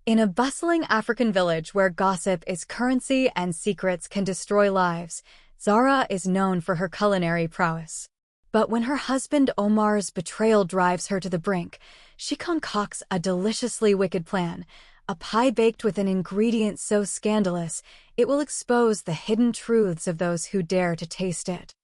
In a bustling African village where gossip is currency and secrets can destroy lives, Zara is known for her culinary prowess. But when her husband Omar's betrayal drives her to the brink, she concocts a deliciously wicked plan, a pie baked with an ingredient so scandalous it will expose the hidden truths of those who dare to taste it.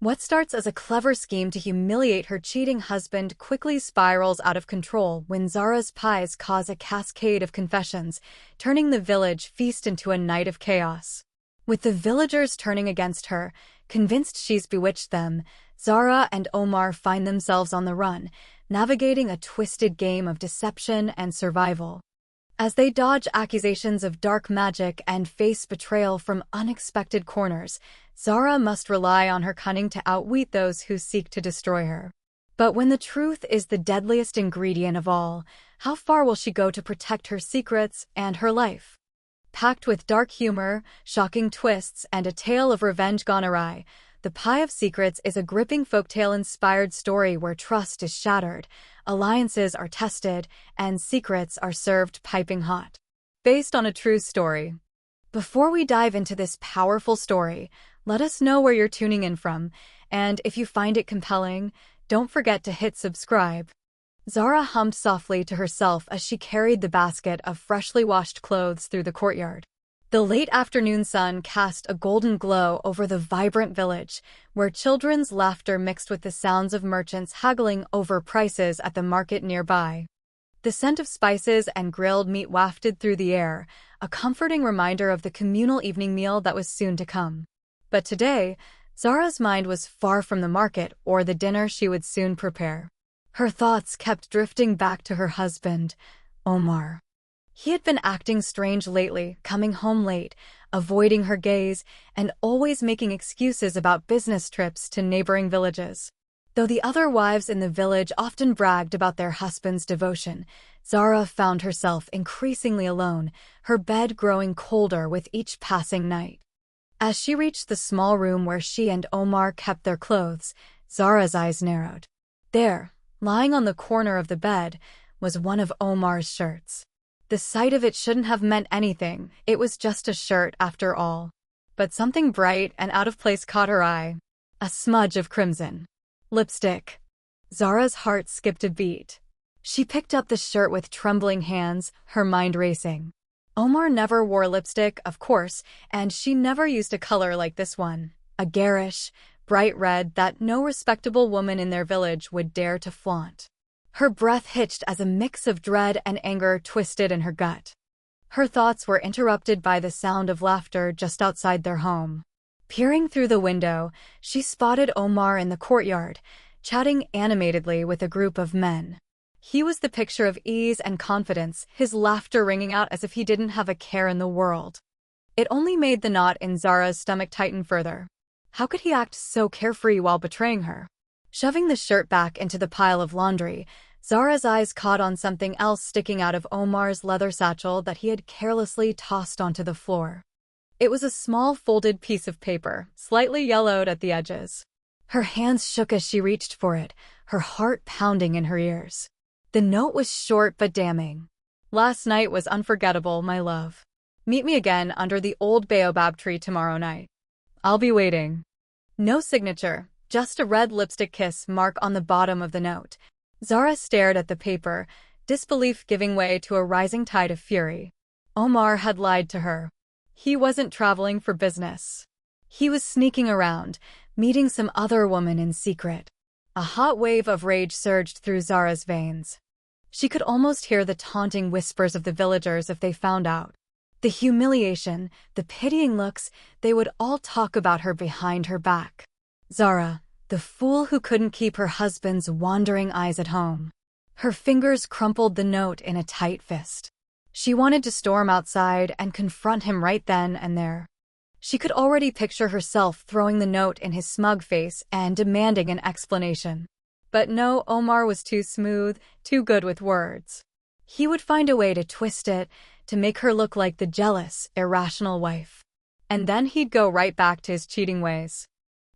What starts as a clever scheme to humiliate her cheating husband quickly spirals out of control when Zara's pies cause a cascade of confessions, turning the village feast into a night of chaos. With the villagers turning against her, convinced she's bewitched them, Zara and Omar find themselves on the run, navigating a twisted game of deception and survival. As they dodge accusations of dark magic and face betrayal from unexpected corners, Zara must rely on her cunning to outwit those who seek to destroy her. But when the truth is the deadliest ingredient of all, how far will she go to protect her secrets and her life? Packed with dark humor, shocking twists, and a tale of revenge gone awry, The Pie of Secrets is a gripping folktale-inspired story where trust is shattered, alliances are tested, and secrets are served piping hot. Based on a true story. Before we dive into this powerful story, let us know where you're tuning in from, and if you find it compelling, don't forget to hit subscribe. Zara hummed softly to herself as she carried the basket of freshly washed clothes through the courtyard. The late afternoon sun cast a golden glow over the vibrant village, where children's laughter mixed with the sounds of merchants haggling over prices at the market nearby. The scent of spices and grilled meat wafted through the air, a comforting reminder of the communal evening meal that was soon to come. But today, Zara's mind was far from the market or the dinner she would soon prepare. Her thoughts kept drifting back to her husband, Omar. He had been acting strange lately, coming home late, avoiding her gaze, and always making excuses about business trips to neighboring villages. Though the other wives in the village often bragged about their husband's devotion, Zara found herself increasingly alone, her bed growing colder with each passing night. As she reached the small room where she and Omar kept their clothes, Zara's eyes narrowed. There, lying on the corner of the bed, was one of Omar's shirts. The sight of it shouldn't have meant anything, it was just a shirt after all. But something bright and out of place caught her eye. A smudge of crimson. Lipstick. Zara's heart skipped a beat. She picked up the shirt with trembling hands, her mind racing. Omar never wore lipstick, of course, and she never used a color like this one. A garish, bright red that no respectable woman in their village would dare to flaunt. Her breath hitched as a mix of dread and anger twisted in her gut. Her thoughts were interrupted by the sound of laughter just outside their home. Peering through the window, she spotted Omar in the courtyard, chatting animatedly with a group of men. He was the picture of ease and confidence, his laughter ringing out as if he didn't have a care in the world. It only made the knot in Zara's stomach tighten further. How could he act so carefree while betraying her? Shoving the shirt back into the pile of laundry, Zara's eyes caught on something else sticking out of Omar's leather satchel that he had carelessly tossed onto the floor. It was a small folded piece of paper, slightly yellowed at the edges. Her hands shook as she reached for it, her heart pounding in her ears. The note was short but damning. Last night was unforgettable, my love. Meet me again under the old baobab tree tomorrow night. I'll be waiting. No signature. Just a red lipstick kiss mark on the bottom of the note. Zara stared at the paper, disbelief giving way to a rising tide of fury. Omar had lied to her. He wasn't traveling for business. He was sneaking around, meeting some other woman in secret. A hot wave of rage surged through Zara's veins. She could almost hear the taunting whispers of the villagers if they found out. The humiliation, the pitying looks, they would all talk about her behind her back. Zara, the fool who couldn't keep her husband's wandering eyes at home. Her fingers crumpled the note in a tight fist. She wanted to storm outside and confront him right then and there. She could already picture herself throwing the note in his smug face and demanding an explanation. But no, Omar was too smooth, too good with words. He would find a way to twist it, to make her look like the jealous, irrational wife. And then he'd go right back to his cheating ways.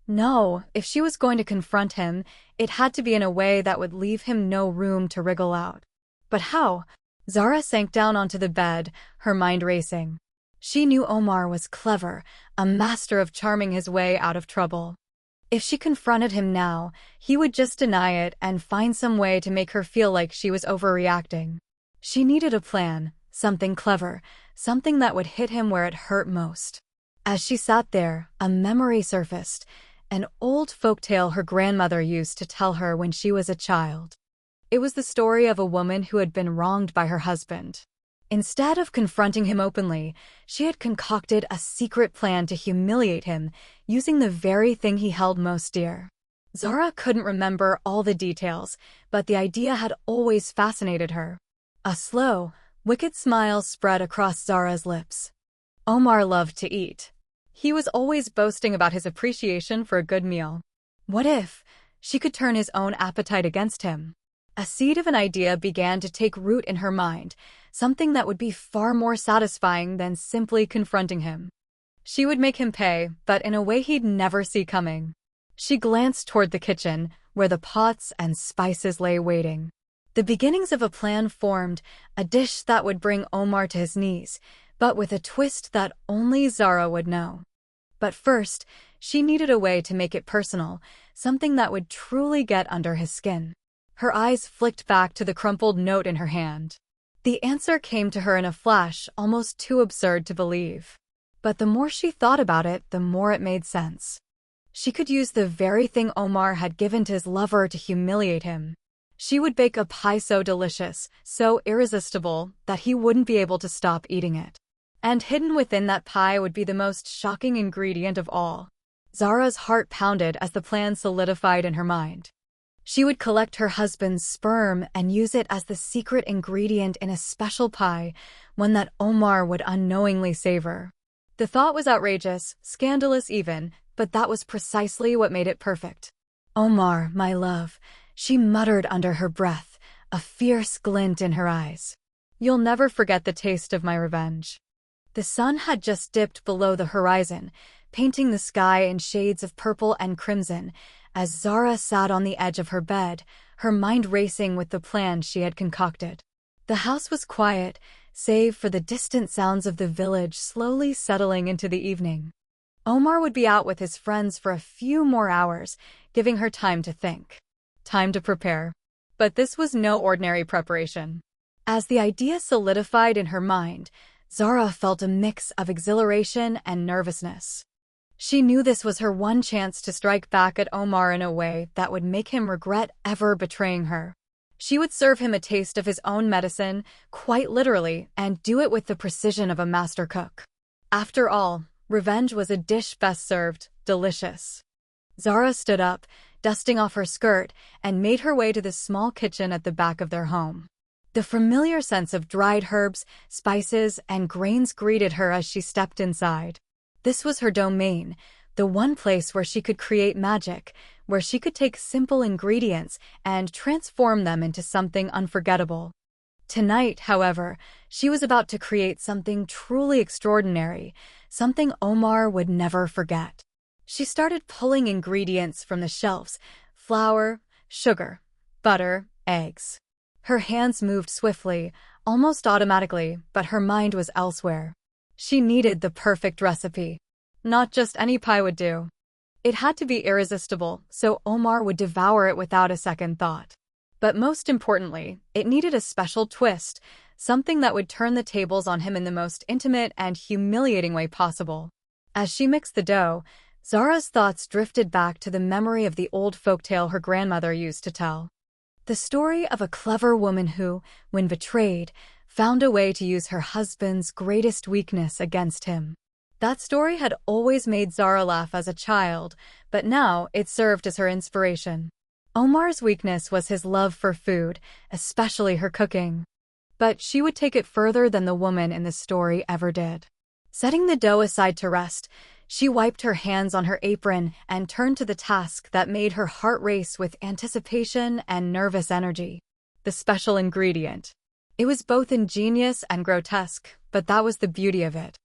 No, if she was going to confront him, it had to be in a way that would leave him no room to wriggle out. But how? Zara sank down onto the bed, her mind racing. She knew Omar was clever, a master of charming his way out of trouble. If she confronted him now, he would just deny it and find some way to make her feel like she was overreacting. She needed a plan, something clever, something that would hit him where it hurt most. As she sat there, a memory surfaced, an old folktale her grandmother used to tell her when she was a child. It was the story of a woman who had been wronged by her husband. Instead of confronting him openly, she had concocted a secret plan to humiliate him, using the very thing he held most dear. Zara couldn't remember all the details, but the idea had always fascinated her. A slow, wicked smile spread across Zara's lips. Omar loved to eat. He was always boasting about his appreciation for a good meal. What if she could turn his own appetite against him? A seed of an idea began to take root in her mind, something that would be far more satisfying than simply confronting him. She would make him pay, but in a way he'd never see coming. She glanced toward the kitchen, where the pots and spices lay waiting. The beginnings of a plan formed, a dish that would bring Omar to his knees, but with a twist that only Zara would know. But first, she needed a way to make it personal, something that would truly get under his skin. Her eyes flicked back to the crumpled note in her hand. The answer came to her in a flash, almost too absurd to believe. But the more she thought about it, the more it made sense. She could use the very thing Omar had given to his lover to humiliate him. She would bake a pie so delicious, so irresistible, that he wouldn't be able to stop eating it. And hidden within that pie would be the most shocking ingredient of all. Zara's heart pounded as the plan solidified in her mind. She would collect her husband's sperm and use it as the secret ingredient in a special pie, one that Omar would unknowingly savor. The thought was outrageous, scandalous even, but that was precisely what made it perfect. "Omar, my love," she muttered under her breath, a fierce glint in her eyes. "You'll never forget the taste of my revenge." The sun had just dipped below the horizon, painting the sky in shades of purple and crimson, as Zara sat on the edge of her bed, her mind racing with the plan she had concocted. The house was quiet, save for the distant sounds of the village slowly settling into the evening. Omar would be out with his friends for a few more hours, giving her time to think. Time to prepare. But this was no ordinary preparation. As the idea solidified in her mind, Zara felt a mix of exhilaration and nervousness. She knew this was her one chance to strike back at Omar in a way that would make him regret ever betraying her. She would serve him a taste of his own medicine, quite literally, and do it with the precision of a master cook. After all, revenge was a dish best served, delicious. Zara stood up, dusting off her skirt, and made her way to the small kitchen at the back of their home. The familiar sense of dried herbs, spices, and grains greeted her as she stepped inside. This was her domain, the one place where she could create magic, where she could take simple ingredients and transform them into something unforgettable. Tonight, however, she was about to create something truly extraordinary, something Omar would never forget. She started pulling ingredients from the shelves: flour, sugar, butter, eggs. Her hands moved swiftly, almost automatically, but her mind was elsewhere. She needed the perfect recipe. Not just any pie would do. It had to be irresistible, so Omar would devour it without a second thought. But most importantly, it needed a special twist, something that would turn the tables on him in the most intimate and humiliating way possible. As she mixed the dough, Zara's thoughts drifted back to the memory of the old folktale her grandmother used to tell. The story of a clever woman who, when betrayed, found a way to use her husband's greatest weakness against him. That story had always made Zara laugh as a child, but now it served as her inspiration. Omar's weakness was his love for food, especially her cooking. But she would take it further than the woman in the story ever did. Setting the dough aside to rest, she wiped her hands on her apron and turned to the task that made her heart race with anticipation and nervous energy: the special ingredient. It was both ingenious and grotesque, but that was the beauty of it.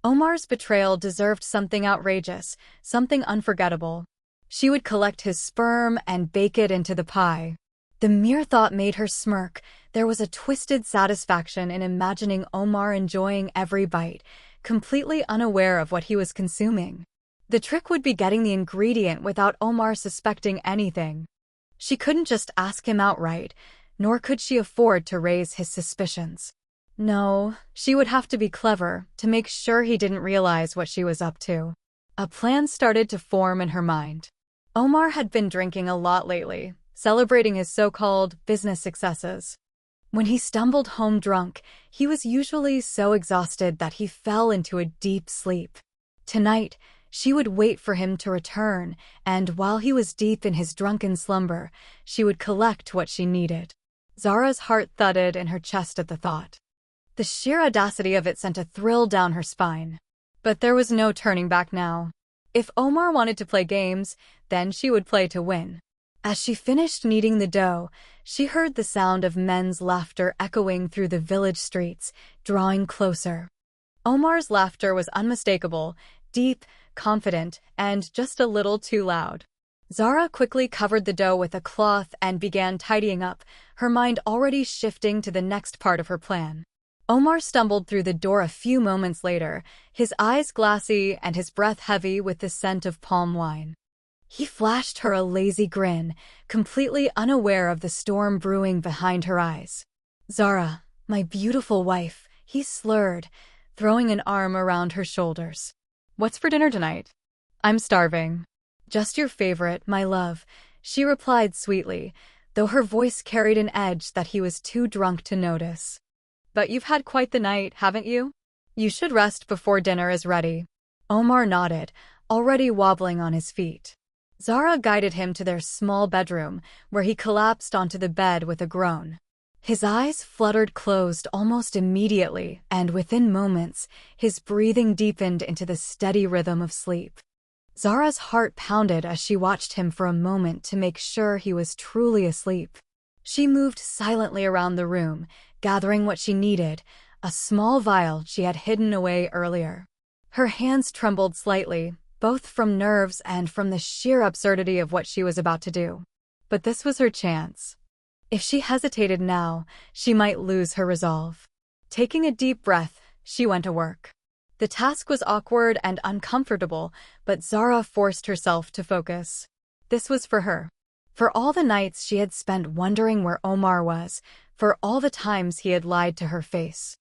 Omar's betrayal deserved something outrageous, something unforgettable. She would collect his sperm and bake it into the pie. The mere thought made her smirk. There was a twisted satisfaction in imagining Omar enjoying every bite, completely unaware of what he was consuming. The trick would be getting the ingredient without Omar suspecting anything. She couldn't just ask him outright, nor could she afford to raise his suspicions. No, she would have to be clever to make sure he didn't realize what she was up to. A plan started to form in her mind. Omar had been drinking a lot lately, celebrating his so-called business successes. When he stumbled home drunk, he was usually so exhausted that he fell into a deep sleep. Tonight, she would wait for him to return, and while he was deep in his drunken slumber, she would collect what she needed. Zara's heart thudded in her chest at the thought. The sheer audacity of it sent a thrill down her spine. But there was no turning back now. If Omar wanted to play games, then she would play to win. As she finished kneading the dough, she heard the sound of men's laughter echoing through the village streets, drawing closer. Omar's laughter was unmistakable, deep, confident, and just a little too loud. Zara quickly covered the dough with a cloth and began tidying up, her mind already shifting to the next part of her plan. Omar stumbled through the door a few moments later, his eyes glassy and his breath heavy with the scent of palm wine. He flashed her a lazy grin, completely unaware of the storm brewing behind her eyes. "Zara, my beautiful wife," he slurred, throwing an arm around her shoulders. "What's for dinner tonight?" "I'm starving." "Just your favorite, my love," she replied sweetly, though her voice carried an edge that he was too drunk to notice. "But you've had quite the night, haven't you? You should rest before dinner is ready." Omar nodded, already wobbling on his feet. Zara guided him to their small bedroom, where he collapsed onto the bed with a groan. His eyes fluttered closed almost immediately, and within moments, his breathing deepened into the steady rhythm of sleep. Zara's heart pounded as she watched him for a moment to make sure he was truly asleep. She moved silently around the room, gathering what she needed, a small vial she had hidden away earlier. Her hands trembled slightly, both from nerves and from the sheer absurdity of what she was about to do. But this was her chance. If she hesitated now, she might lose her resolve. Taking a deep breath, she went to work. The task was awkward and uncomfortable, but Zara forced herself to focus. This was for her. For all the nights she had spent wondering where Omar was, for all the times he had lied to her face.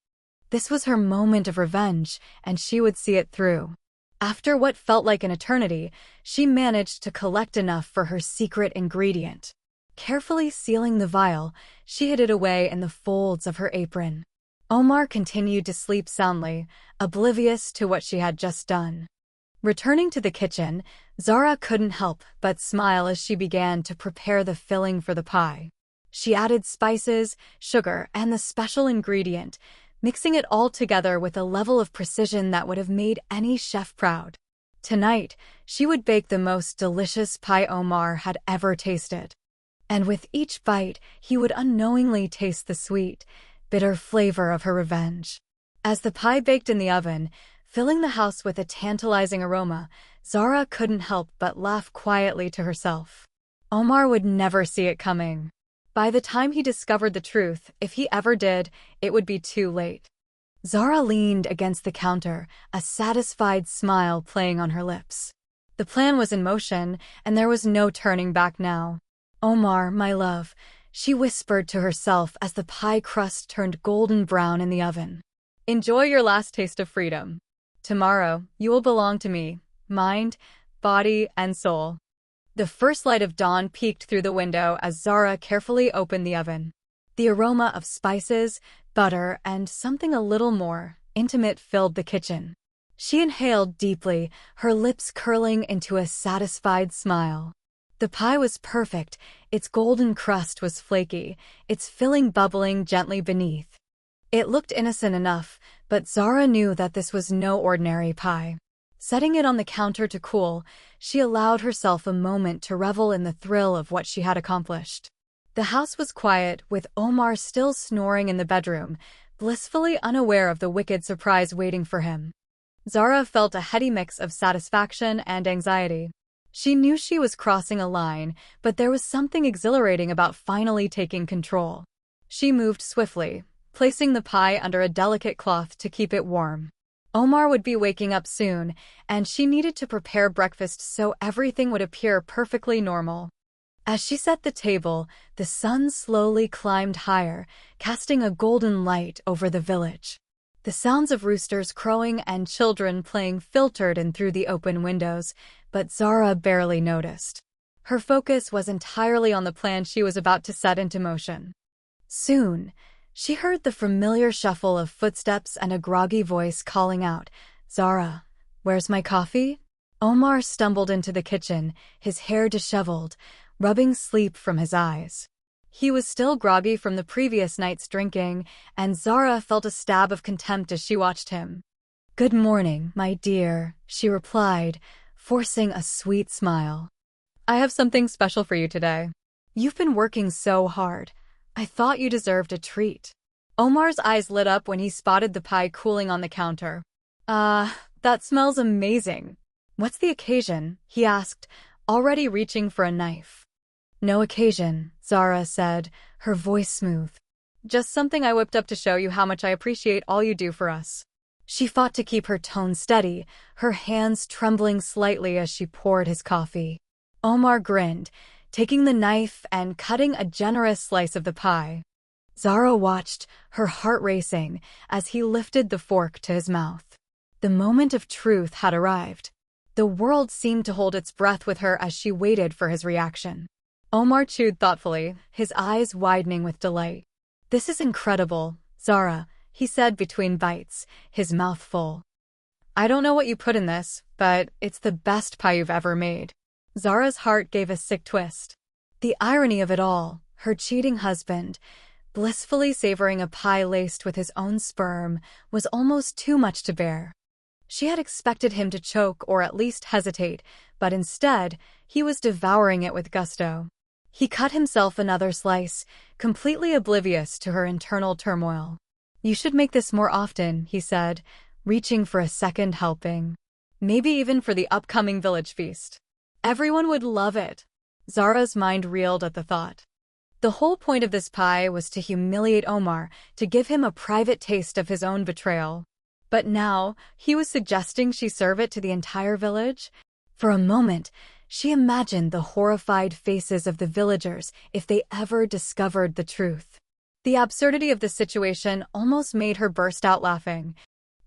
This was her moment of revenge, and she would see it through. After what felt like an eternity, she managed to collect enough for her secret ingredient. Carefully sealing the vial, she hid it away in the folds of her apron. Omar continued to sleep soundly, oblivious to what she had just done. Returning to the kitchen, Zara couldn't help but smile as she began to prepare the filling for the pie. She added spices, sugar, and the special ingredient, mixing it all together with a level of precision that would have made any chef proud. Tonight, she would bake the most delicious pie Omar had ever tasted. And with each bite, he would unknowingly taste the sweet, bitter flavor of her revenge. As the pie baked in the oven, filling the house with a tantalizing aroma, Zara couldn't help but laugh quietly to herself. Omar would never see it coming. By the time he discovered the truth, if he ever did, it would be too late. Zara leaned against the counter, a satisfied smile playing on her lips. The plan was in motion, and there was no turning back now. "Omar, my love," she whispered to herself as the pie crust turned golden brown in the oven. "Enjoy your last taste of freedom. Tomorrow, you will belong to me, mind, body, and soul." The first light of dawn peeked through the window as Zara carefully opened the oven. The aroma of spices, butter, and something a little more intimate filled the kitchen. She inhaled deeply, her lips curling into a satisfied smile. The pie was perfect, its golden crust was flaky, its filling bubbling gently beneath. It looked innocent enough, but Zara knew that this was no ordinary pie. Setting it on the counter to cool, she allowed herself a moment to revel in the thrill of what she had accomplished. The house was quiet, with Omar still snoring in the bedroom, blissfully unaware of the wicked surprise waiting for him. Zara felt a heady mix of satisfaction and anxiety. She knew she was crossing a line, but there was something exhilarating about finally taking control. She moved swiftly, placing the pie under a delicate cloth to keep it warm. Omar would be waking up soon, and she needed to prepare breakfast so everything would appear perfectly normal. As she set the table, the sun slowly climbed higher, casting a golden light over the village. The sounds of roosters crowing and children playing filtered in through the open windows, but Zara barely noticed. Her focus was entirely on the plan she was about to set into motion. Soon, she heard the familiar shuffle of footsteps and a groggy voice calling out, "Zara, where's my coffee?" Omar stumbled into the kitchen, his hair disheveled, rubbing sleep from his eyes. He was still groggy from the previous night's drinking, and Zara felt a stab of contempt as she watched him. "Good morning, my dear," she replied, forcing a sweet smile. "I have something special for you today. You've been working so hard. I thought you deserved a treat." Omar's eyes lit up when he spotted the pie cooling on the counter. That smells amazing. What's the occasion?" he asked, already reaching for a knife. "No occasion," Zara said, her voice smooth. "Just something I whipped up to show you how much I appreciate all you do for us." She fought to keep her tone steady, her hands trembling slightly as she poured his coffee. Omar grinned, taking the knife and cutting a generous slice of the pie. Zara watched, her heart racing, as he lifted the fork to his mouth. The moment of truth had arrived. The world seemed to hold its breath with her as she waited for his reaction. Omar chewed thoughtfully, his eyes widening with delight. "This is incredible, Zara," he said between bites, his mouth full. "I don't know what you put in this, but it's the best pie you've ever made." Zara's heart gave a sick twist. The irony of it all, her cheating husband, blissfully savoring a pie laced with his own sperm, was almost too much to bear. She had expected him to choke or at least hesitate, but instead, he was devouring it with gusto. He cut himself another slice, completely oblivious to her internal turmoil. "You should make this more often," he said, reaching for a second helping. "Maybe even for the upcoming village feast. Everyone would love it." Zara's mind reeled at the thought. The whole point of this pie was to humiliate Omar, to give him a private taste of his own betrayal. But now, he was suggesting she serve it to the entire village? For a moment, she imagined the horrified faces of the villagers if they ever discovered the truth. The absurdity of the situation almost made her burst out laughing.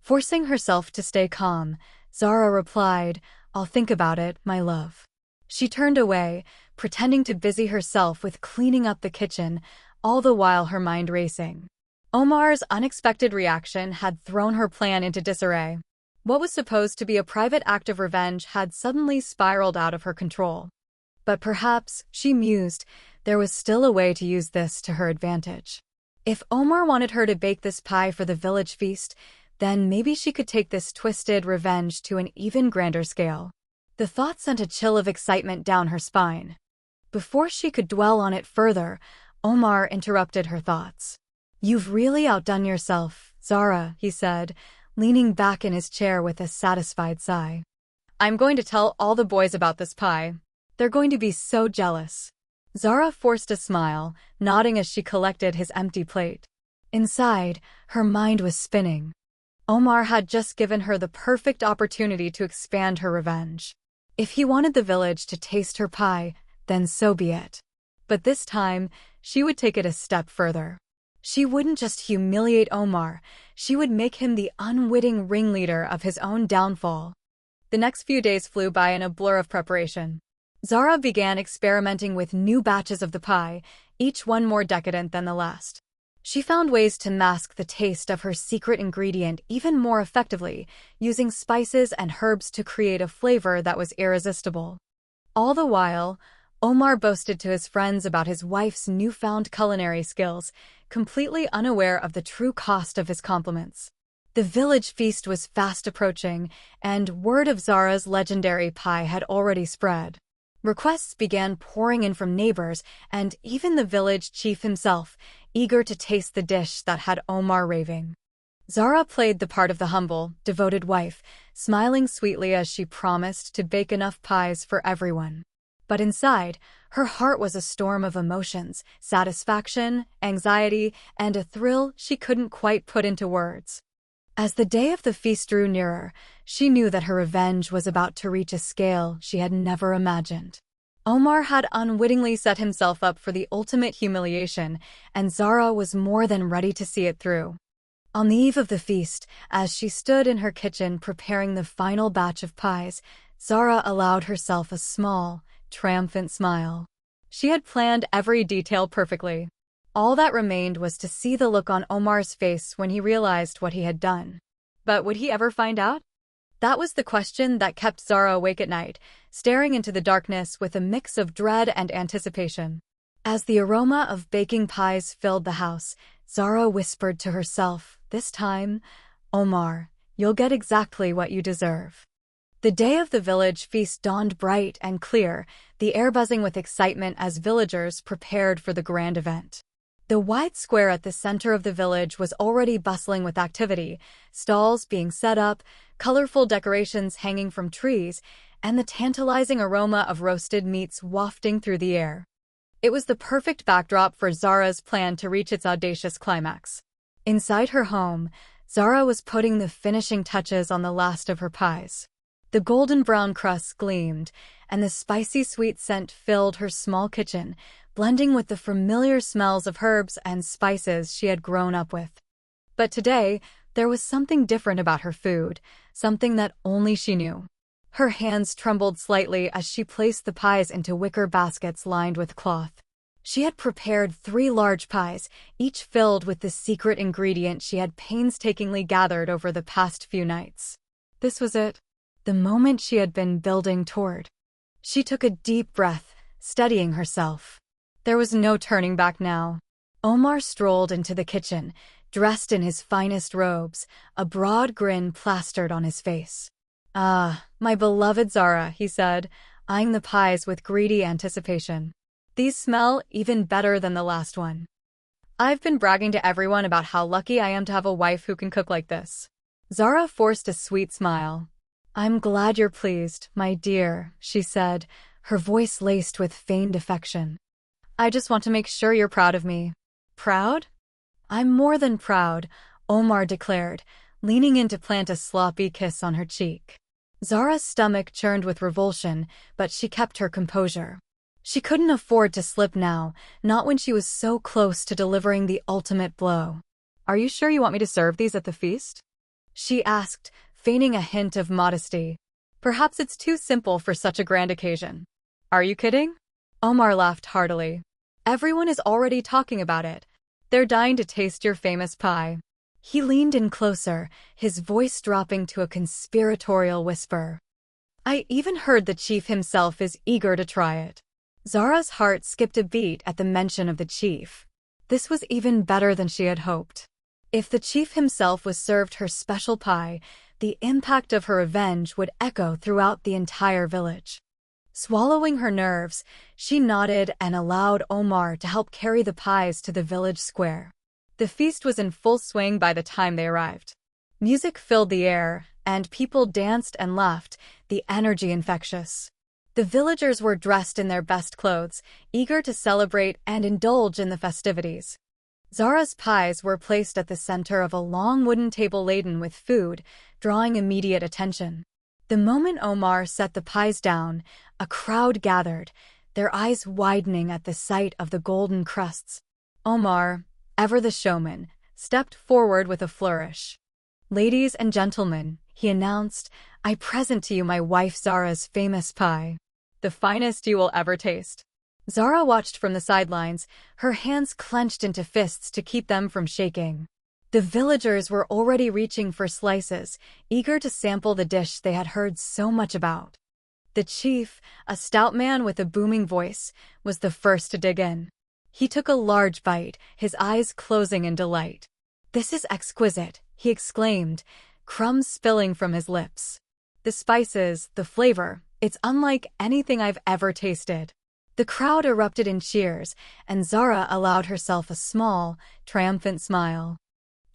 Forcing herself to stay calm, Zara replied, "I'll think about it, my love." She turned away, pretending to busy herself with cleaning up the kitchen, all the while her mind racing. Omar's unexpected reaction had thrown her plan into disarray. What was supposed to be a private act of revenge had suddenly spiraled out of her control. But perhaps, she mused, there was still a way to use this to her advantage. If Omar wanted her to bake this pie for the village feast, then maybe she could take this twisted revenge to an even grander scale. The thought sent a chill of excitement down her spine. Before she could dwell on it further, Omar interrupted her thoughts. "You've really outdone yourself, Zara," he said, leaning back in his chair with a satisfied sigh. "I'm going to tell all the boys about this pie. They're going to be so jealous." Zara forced a smile, nodding as she collected his empty plate. Inside, her mind was spinning. Omar had just given her the perfect opportunity to expand her revenge. If he wanted the village to taste her pie, then so be it. But this time, she would take it a step further. She wouldn't just humiliate Omar, she would make him the unwitting ringleader of his own downfall. The next few days flew by in a blur of preparation. Zara began experimenting with new batches of the pie, each one more decadent than the last. She found ways to mask the taste of her secret ingredient even more effectively, using spices and herbs to create a flavor that was irresistible. All the while, Omar boasted to his friends about his wife's newfound culinary skills, completely unaware of the true cost of his compliments. The village feast was fast approaching, and word of Zara's legendary pie had already spread. Requests began pouring in from neighbors, and even the village chief himself, eager to taste the dish that had Omar raving. Zara played the part of the humble, devoted wife, smiling sweetly as she promised to bake enough pies for everyone. But inside, her heart was a storm of emotions, satisfaction, anxiety, and a thrill she couldn't quite put into words. As the day of the feast drew nearer, she knew that her revenge was about to reach a scale she had never imagined. Omar had unwittingly set himself up for the ultimate humiliation, and Zara was more than ready to see it through. On the eve of the feast, as she stood in her kitchen preparing the final batch of pies, Zara allowed herself a small, triumphant smile. She had planned every detail perfectly. All that remained was to see the look on Omar's face when he realized what he had done. But would he ever find out? That was the question that kept Zara awake at night, staring into the darkness with a mix of dread and anticipation. As the aroma of baking pies filled the house, Zara whispered to herself, "This time, Omar, you'll get exactly what you deserve." The day of the village feast dawned bright and clear, the air buzzing with excitement as villagers prepared for the grand event. The wide square at the center of the village was already bustling with activity, stalls being set up, colorful decorations hanging from trees, and the tantalizing aroma of roasted meats wafting through the air. It was the perfect backdrop for Zara's plan to reach its audacious climax. Inside her home, Zara was putting the finishing touches on the last of her pies. The golden brown crusts gleamed, and the spicy sweet scent filled her small kitchen, blending with the familiar smells of herbs and spices she had grown up with. But today, there was something different about her food, something that only she knew. Her hands trembled slightly as she placed the pies into wicker baskets lined with cloth. She had prepared 3 large pies, each filled with the secret ingredient she had painstakingly gathered over the past few nights. This was it, the moment she had been building toward. She took a deep breath, steadying herself. There was no turning back now. Omar strolled into the kitchen, dressed in his finest robes, a broad grin plastered on his face. "Ah, my beloved Zara," he said, eyeing the pies with greedy anticipation. "These smell even better than the last one. I've been bragging to everyone about how lucky I am to have a wife who can cook like this." Zara forced a sweet smile. "I'm glad you're pleased, my dear," she said, her voice laced with feigned affection. "I just want to make sure you're proud of me." "Proud? I'm more than proud," Omar declared, leaning in to plant a sloppy kiss on her cheek. Zara's stomach churned with revulsion, but she kept her composure. She couldn't afford to slip now, not when she was so close to delivering the ultimate blow. "Are you sure you want me to serve these at the feast?" she asked, feigning a hint of modesty. "Perhaps it's too simple for such a grand occasion." "Are you kidding?" Omar laughed heartily. "Everyone is already talking about it. They're dying to taste your famous pie." He leaned in closer, his voice dropping to a conspiratorial whisper. "I even heard the chief himself is eager to try it." Zara's heart skipped a beat at the mention of the chief. This was even better than she had hoped. If the chief himself was served her special pie, the impact of her revenge would echo throughout the entire village. Swallowing her nerves, she nodded and allowed Omar to help carry the pies to the village square. The feast was in full swing by the time they arrived. Music filled the air, and people danced and laughed, the energy infectious. The villagers were dressed in their best clothes, eager to celebrate and indulge in the festivities. Zara's pies were placed at the center of a long wooden table laden with food, drawing immediate attention. The moment Omar set the pies down, a crowd gathered, their eyes widening at the sight of the golden crusts. Omar, ever the showman, stepped forward with a flourish. "Ladies and gentlemen," he announced, "I present to you my wife Zara's famous pie. The finest you will ever taste." Zara watched from the sidelines, her hands clenched into fists to keep them from shaking. The villagers were already reaching for slices, eager to sample the dish they had heard so much about. The chief, a stout man with a booming voice, was the first to dig in. He took a large bite, his eyes closing in delight. "This is exquisite," he exclaimed, crumbs spilling from his lips. "The spices, the flavor, it's unlike anything I've ever tasted." The crowd erupted in cheers, and Zara allowed herself a small, triumphant smile.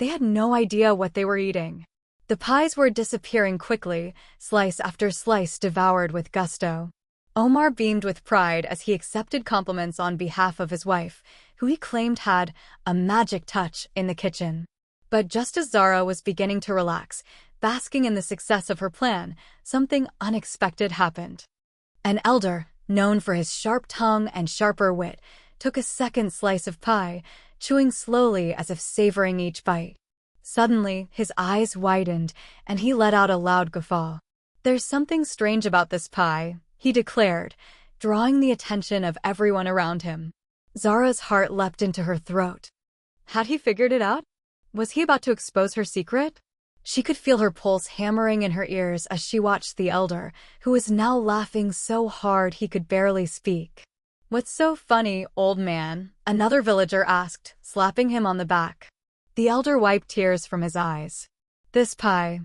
They had no idea what they were eating. The pies were disappearing quickly, slice after slice devoured with gusto. Omar beamed with pride as he accepted compliments on behalf of his wife, who he claimed had a magic touch in the kitchen. But just as Zara was beginning to relax, basking in the success of her plan, something unexpected happened. An elder, known for his sharp tongue and sharper wit, took a second slice of pie, chewing slowly as if savoring each bite. Suddenly, his eyes widened, and he let out a loud guffaw. "There's something strange about this pie," he declared, drawing the attention of everyone around him. Zara's heart leapt into her throat. Had he figured it out? Was he about to expose her secret? She could feel her pulse hammering in her ears as she watched the elder, who was now laughing so hard he could barely speak. "What's so funny, old man?" another villager asked, slapping him on the back. The elder wiped tears from his eyes. "This pie.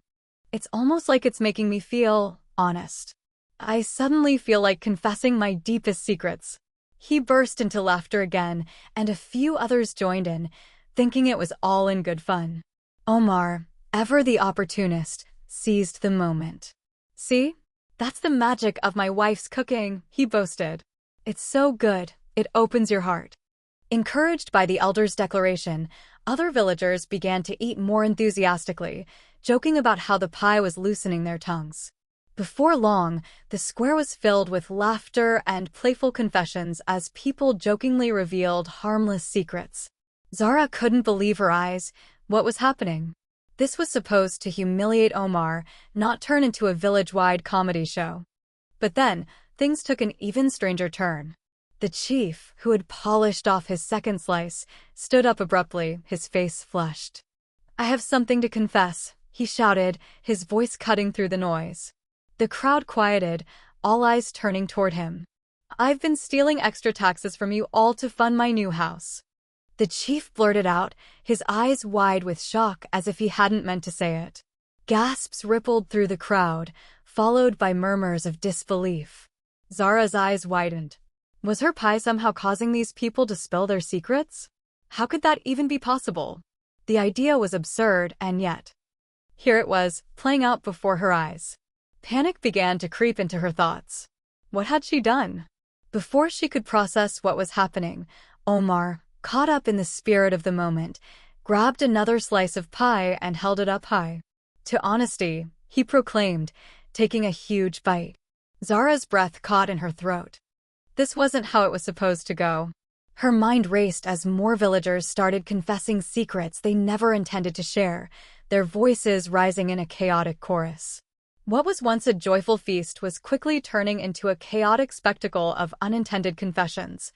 It's almost like it's making me feel honest. I suddenly feel like confessing my deepest secrets." He burst into laughter again, and a few others joined in, thinking it was all in good fun. Omar, ever the opportunist, seized the moment. "See? That's the magic of my wife's cooking," he boasted. "It's so good, it opens your heart." Encouraged by the elder's declaration, other villagers began to eat more enthusiastically, joking about how the pie was loosening their tongues. Before long, the square was filled with laughter and playful confessions as people jokingly revealed harmless secrets. Zara couldn't believe her eyes. What was happening? This was supposed to humiliate Omar, not turn into a village-wide comedy show. But then, things took an even stranger turn. The chief, who had polished off his second slice, stood up abruptly, his face flushed. "I have something to confess," he shouted, his voice cutting through the noise. The crowd quieted, all eyes turning toward him. "I've been stealing extra taxes from you all to fund my new house." The chief blurted out, his eyes wide with shock as if he hadn't meant to say it. Gasps rippled through the crowd, followed by murmurs of disbelief. Zara's eyes widened. Was her pie somehow causing these people to spill their secrets? How could that even be possible? The idea was absurd, and yet here it was, playing out before her eyes. Panic began to creep into her thoughts. What had she done? Before she could process what was happening, Omar, caught up in the spirit of the moment, grabbed another slice of pie and held it up high. "To honesty," he proclaimed, taking a huge bite. Zara's breath caught in her throat. This wasn't how it was supposed to go. Her mind raced as more villagers started confessing secrets they never intended to share, their voices rising in a chaotic chorus. What was once a joyful feast was quickly turning into a chaotic spectacle of unintended confessions.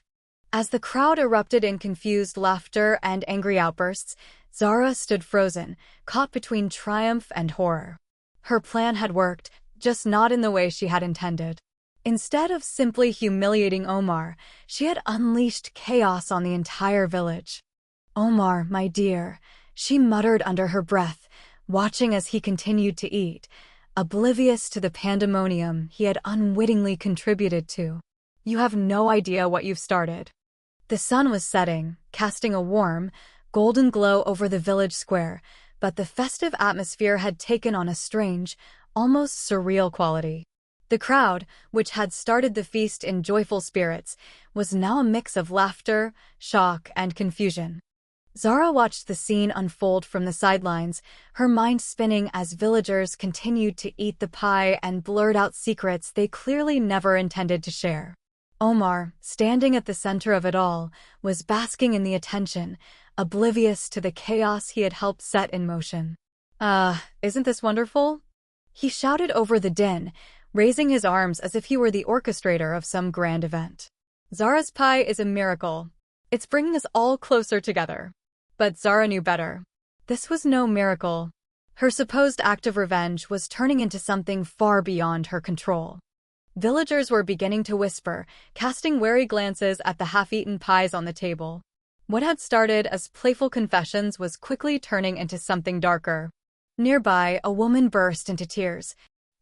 As the crowd erupted in confused laughter and angry outbursts, Zara stood frozen, caught between triumph and horror. Her plan had worked, just not in the way she had intended. Instead of simply humiliating Omar, she had unleashed chaos on the entire village. "Omar, my dear," she muttered under her breath, watching as he continued to eat, oblivious to the pandemonium he had unwittingly contributed to. "You have no idea what you've started." The sun was setting, casting a warm, golden glow over the village square, but the festive atmosphere had taken on a strange, almost surreal quality. The crowd, which had started the feast in joyful spirits, was now a mix of laughter, shock, and confusion. Zara watched the scene unfold from the sidelines, her mind spinning as villagers continued to eat the pie and blurt out secrets they clearly never intended to share. Omar, standing at the center of it all, was basking in the attention, oblivious to the chaos he had helped set in motion. Isn't this wonderful?" he shouted over the din, raising his arms as if he were the orchestrator of some grand event. "Zara's pie is a miracle. It's bringing us all closer together." But Zara knew better. This was no miracle. Her supposed act of revenge was turning into something far beyond her control. Villagers were beginning to whisper, casting wary glances at the half-eaten pies on the table. What had started as playful confessions was quickly turning into something darker. Nearby, a woman burst into tears.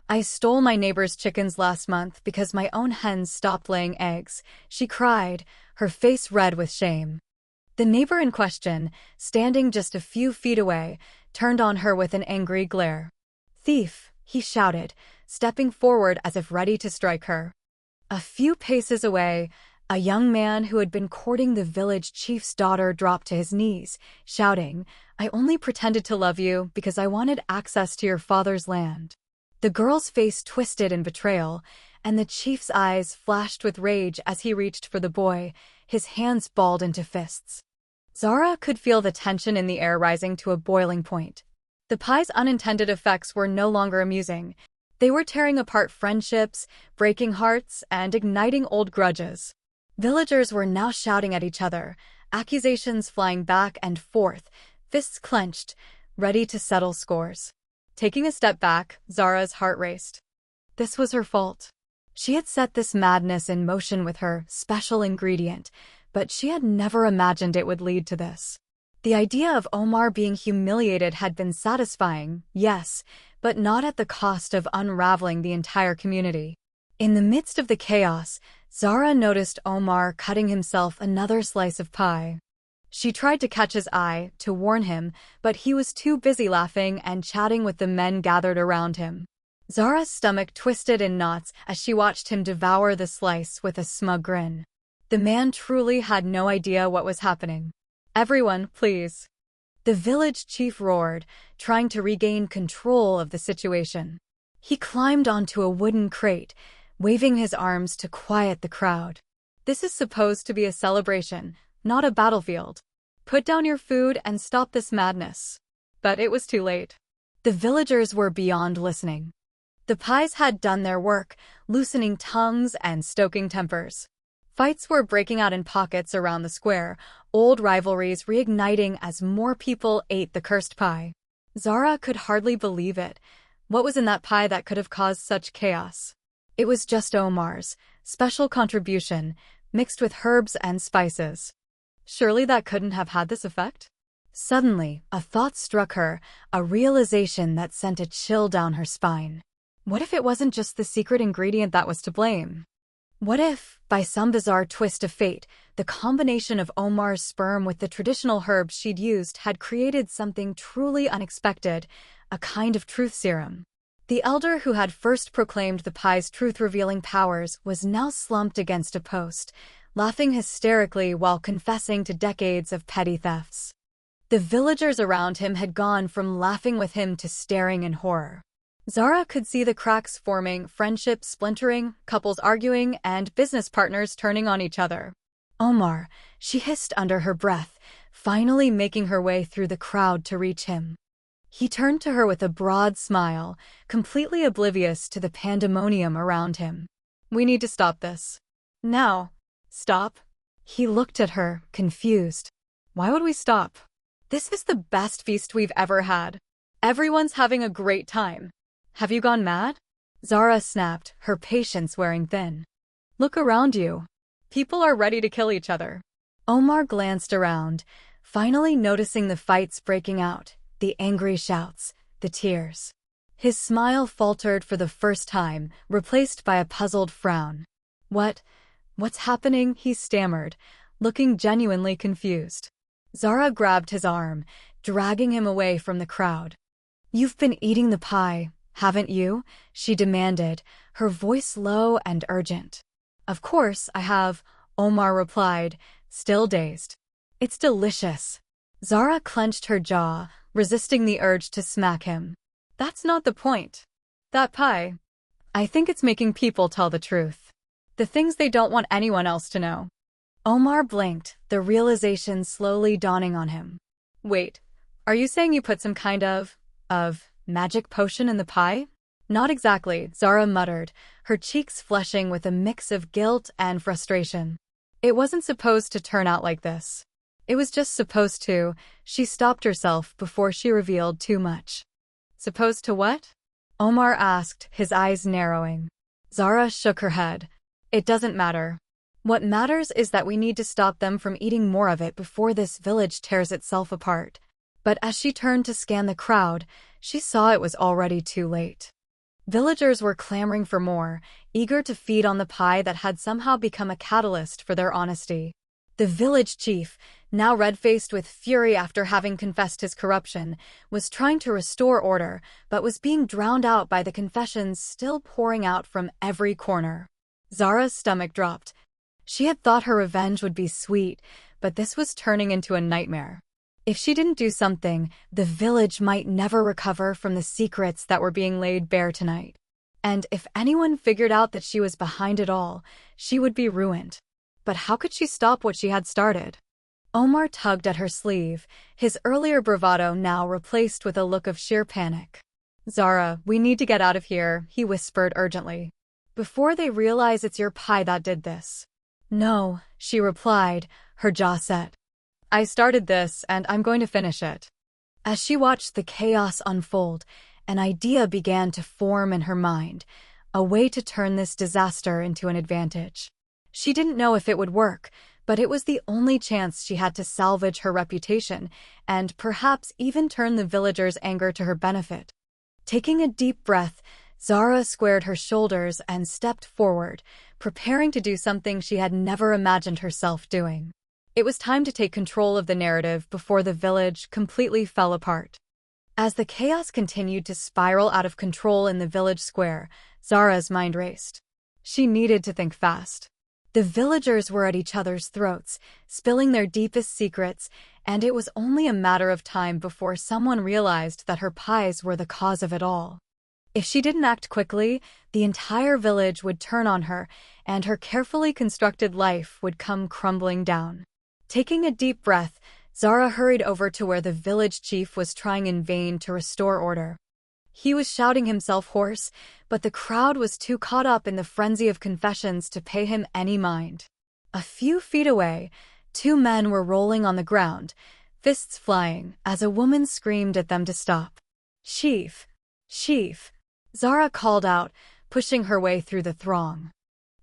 "I stole my neighbor's chickens last month because my own hens stopped laying eggs," she cried, her face red with shame. The neighbor in question, standing just a few feet away, turned on her with an angry glare. "Thief!" he shouted, stepping forward as if ready to strike her. A few paces away, a young man who had been courting the village chief's daughter dropped to his knees, shouting, "I only pretended to love you because I wanted access to your father's land." The girl's face twisted in betrayal, and the chief's eyes flashed with rage as he reached for the boy, his hands balled into fists. Zara could feel the tension in the air rising to a boiling point. The pie's unintended effects were no longer amusing. They were tearing apart friendships, breaking hearts, and igniting old grudges. Villagers were now shouting at each other, accusations flying back and forth, fists clenched, ready to settle scores. Taking a step back, Zara's heart raced. This was her fault. She had set this madness in motion with her special ingredient, but she had never imagined it would lead to this. The idea of Omar being humiliated had been satisfying, yes, but not at the cost of unraveling the entire community. In the midst of the chaos, Zara noticed Omar cutting himself another slice of pie. She tried to catch his eye, to warn him, but he was too busy laughing and chatting with the men gathered around him. Zara's stomach twisted in knots as she watched him devour the slice with a smug grin. The man truly had no idea what was happening. "Everyone, please." The village chief roared, trying to regain control of the situation. He climbed onto a wooden crate, waving his arms to quiet the crowd. "This is supposed to be a celebration, not a battlefield. Put down your food and stop this madness." But it was too late. The villagers were beyond listening. The pies had done their work, loosening tongues and stoking tempers. Fights were breaking out in pockets around the square, old rivalries reigniting as more people ate the cursed pie. Zara could hardly believe it. What was in that pie that could have caused such chaos? It was just Omar's special contribution, mixed with herbs and spices. Surely that couldn't have had this effect? Suddenly, a thought struck her, a realization that sent a chill down her spine. What if it wasn't just the secret ingredient that was to blame? What if, by some bizarre twist of fate, the combination of Omar's sperm with the traditional herbs she'd used had created something truly unexpected, a kind of truth serum? The elder who had first proclaimed the pie's truth-revealing powers was now slumped against a post, laughing hysterically while confessing to decades of petty thefts. The villagers around him had gone from laughing with him to staring in horror. Zara could see the cracks forming, friendships splintering, couples arguing, and business partners turning on each other. "Omar," she hissed under her breath, finally making her way through the crowd to reach him. He turned to her with a broad smile, completely oblivious to the pandemonium around him. "We need to stop this. Now." "Stop?" He looked at her, confused. "Why would we stop? This is the best feast we've ever had. Everyone's having a great time. Have you gone mad?" Zara snapped, her patience wearing thin. "Look around you. People are ready to kill each other." Omar glanced around, finally noticing the fights breaking out, the angry shouts, the tears. His smile faltered for the first time, replaced by a puzzled frown. What's happening?" he stammered, looking genuinely confused. Zara grabbed his arm, dragging him away from the crowd. "You've been eating the pie, haven't you?" she demanded, her voice low and urgent. "Of course I have," Omar replied, still dazed. "It's delicious." Zara clenched her jaw, resisting the urge to smack him. "That's not the point. That pie. I think it's making people tell the truth. The things they don't want anyone else to know." Omar blinked, the realization slowly dawning on him. "Wait, are you saying you put some kind of magic potion in the pie?" "Not exactly," Zara muttered, her cheeks flushing with a mix of guilt and frustration. "It wasn't supposed to turn out like this. It was just supposed to." She stopped herself before she revealed too much. "Supposed to what?" Omar asked, his eyes narrowing. Zara shook her head. "It doesn't matter. What matters is that we need to stop them from eating more of it before this village tears itself apart." But as she turned to scan the crowd, she saw it was already too late. Villagers were clamoring for more, eager to feed on the pie that had somehow become a catalyst for their honesty. The village chief, now red-faced with fury after having confessed his corruption, was trying to restore order, but was being drowned out by the confessions still pouring out from every corner. Zara's stomach dropped. She had thought her revenge would be sweet, but this was turning into a nightmare. If she didn't do something, the village might never recover from the secrets that were being laid bare tonight. And if anyone figured out that she was behind it all, she would be ruined. But how could she stop what she had started? Omar tugged at her sleeve, his earlier bravado now replaced with a look of sheer panic. "Zara, we need to get out of here," he whispered urgently. "Before they realize it's your pie that did this." "No," she replied, her jaw set. "I started this, and I'm going to finish it." As she watched the chaos unfold, an idea began to form in her mind, a way to turn this disaster into an advantage. She didn't know if it would work, but it was the only chance she had to salvage her reputation and perhaps even turn the villagers' anger to her benefit. Taking a deep breath, Zara squared her shoulders and stepped forward, preparing to do something she had never imagined herself doing. It was time to take control of the narrative before the village completely fell apart. As the chaos continued to spiral out of control in the village square, Zara's mind raced. She needed to think fast. The villagers were at each other's throats, spilling their deepest secrets, and it was only a matter of time before someone realized that her pies were the cause of it all. If she didn't act quickly, the entire village would turn on her, and her carefully constructed life would come crumbling down. Taking a deep breath, Zara hurried over to where the village chief was trying in vain to restore order. He was shouting himself hoarse, but the crowd was too caught up in the frenzy of confessions to pay him any mind. A few feet away, two men were rolling on the ground, fists flying, as a woman screamed at them to stop. "Chief! Chief!" Zara called out, pushing her way through the throng.